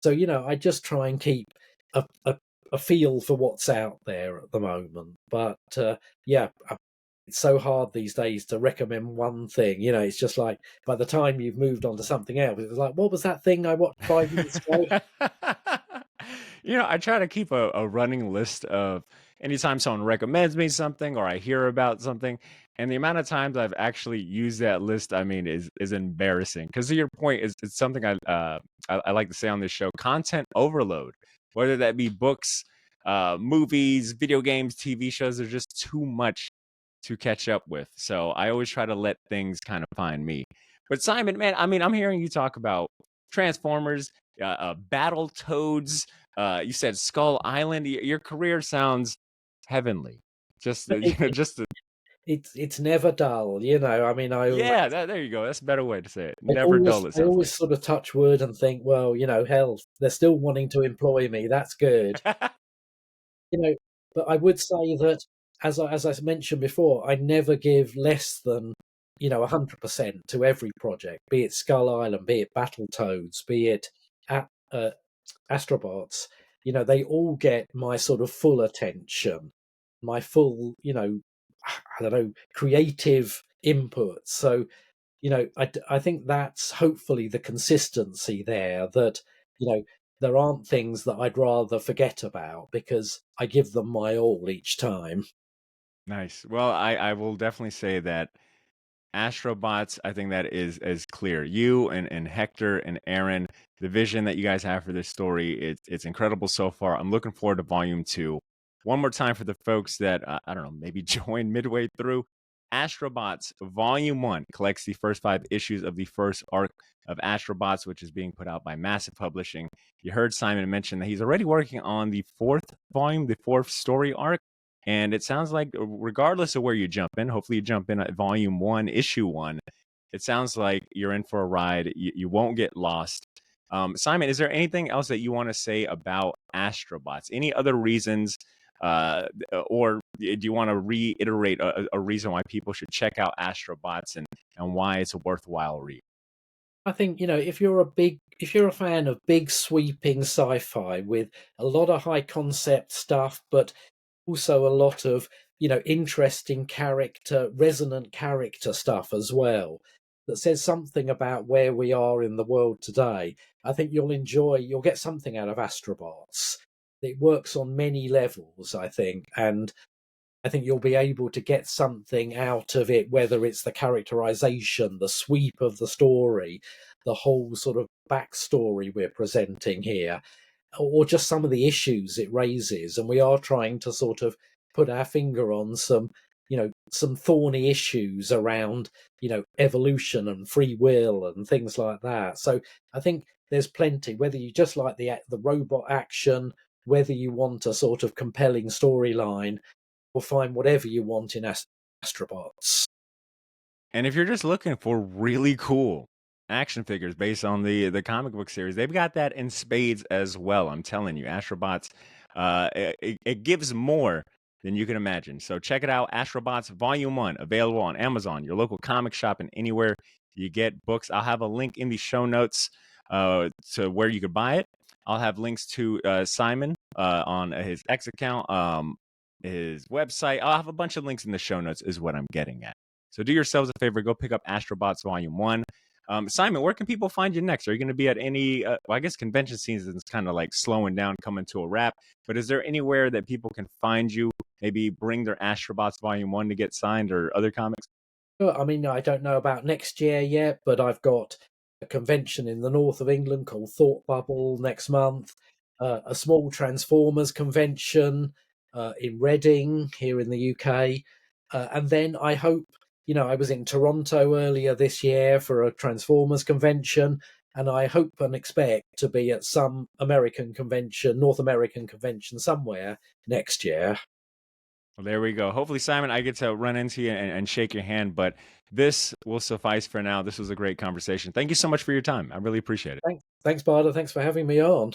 so I just try and keep a feel for what's out there at the moment. But yeah, it's so hard these days to recommend one thing. It's just like by the time you've moved on to something else, it's like, what was that thing I watched 5 minutes ago? I try to keep a running list of anytime someone recommends me something or I hear about something. And the amount of times I've actually used that list, I mean, is embarrassing. Because to your point, it's something I like to say on this show: content overload. Whether that be books, movies, video games, TV shows, there's just too much to catch up with. So I always try to let things kind of find me. But Simon, man, I mean, I'm hearing you talk about Transformers, Battle Toads. You said Skull Island. Your career sounds heavenly. Just, But just it's never dull. I mean, yeah. There you go. That's a better way to say it. Never dull. It I sounds always like. sort of touch wood and think, well, hell, they're still wanting to employ me. That's good. you know, but I would say that, as I mentioned before, I never give less than 100% to every project, be it Skull Island, be it Battletoads, be it at, Astrobots. They all get my sort of full attention, my full, I don't know, creative input. So I think that's hopefully the consistency there, that there aren't things that I'd rather forget about because I give them my all each time. Nice. Well, I will definitely say that Astrobots, I think that is clear. You and Hector and Aaron, the vision that you guys have for this story, it's incredible so far. I'm looking forward to volume two. One more time for the folks that I don't know, maybe joined midway through. Astrobots Volume One collects the first 5 issues of the first arc of Astrobots, which is being put out by Massive Publishing. You heard Simon mention that he's already working on the fourth volume, the fourth story arc. And it sounds like, regardless of where you jump in, hopefully you jump in at volume one, issue one. It sounds like you're in for a ride. You won't get lost. Simon, is there anything else that you want to say about Astrobots? Any other reasons, or do you want to reiterate a reason why people should check out Astrobots and why it's a worthwhile read? I think, if you're a fan of big sweeping sci-fi with a lot of high concept stuff, but also a lot of, interesting character, resonant character stuff as well, that says something about where we are in the world today. I think you'll get something out of Astrobots. It works on many levels, I think, and I think you'll be able to get something out of it, whether it's the characterization, the sweep of the story, the whole sort of backstory we're presenting here, or just some of the issues it raises. And we are trying to sort of put our finger on some thorny issues around, evolution and free will and things like that. So I think there's plenty, whether you just like the robot action, whether you want a sort of compelling storyline, or find whatever you want in Astrobots. And if you're just looking for really cool action figures based on the comic book series, they've got that in spades as well. I'm telling you, Astrobots, it gives more than you can imagine. So check it out, Astrobots Volume One, available on Amazon, your local comic shop, and anywhere you get books. I'll have a link in the show notes to where you could buy it. I'll have links to Simon on his X account, his website. I'll have a bunch of links in the show notes, is what I'm getting at. So do yourselves a favor, go pick up Astrobots Volume 1. Simon, where can people find you next? Are you going to be at any, well, I guess convention season is kind of like slowing down, coming to a wrap, but is there anywhere that people can find you, maybe bring their Astrobots Volume 1 to get signed or other comics? I mean, I don't know about next year yet, but I've got a convention in the north of England called Thought Bubble next month, a small Transformers convention in Reading here in the UK. And then I hope, I was in Toronto earlier this year for a Transformers convention, and I hope and expect to be at some American convention, North American convention somewhere next year. Well, there we go. Hopefully, Simon, I get to run into you and shake your hand, but this will suffice for now. This was a great conversation. Thank you so much for your time. I really appreciate it. Thanks, Barda. Thanks for having me on.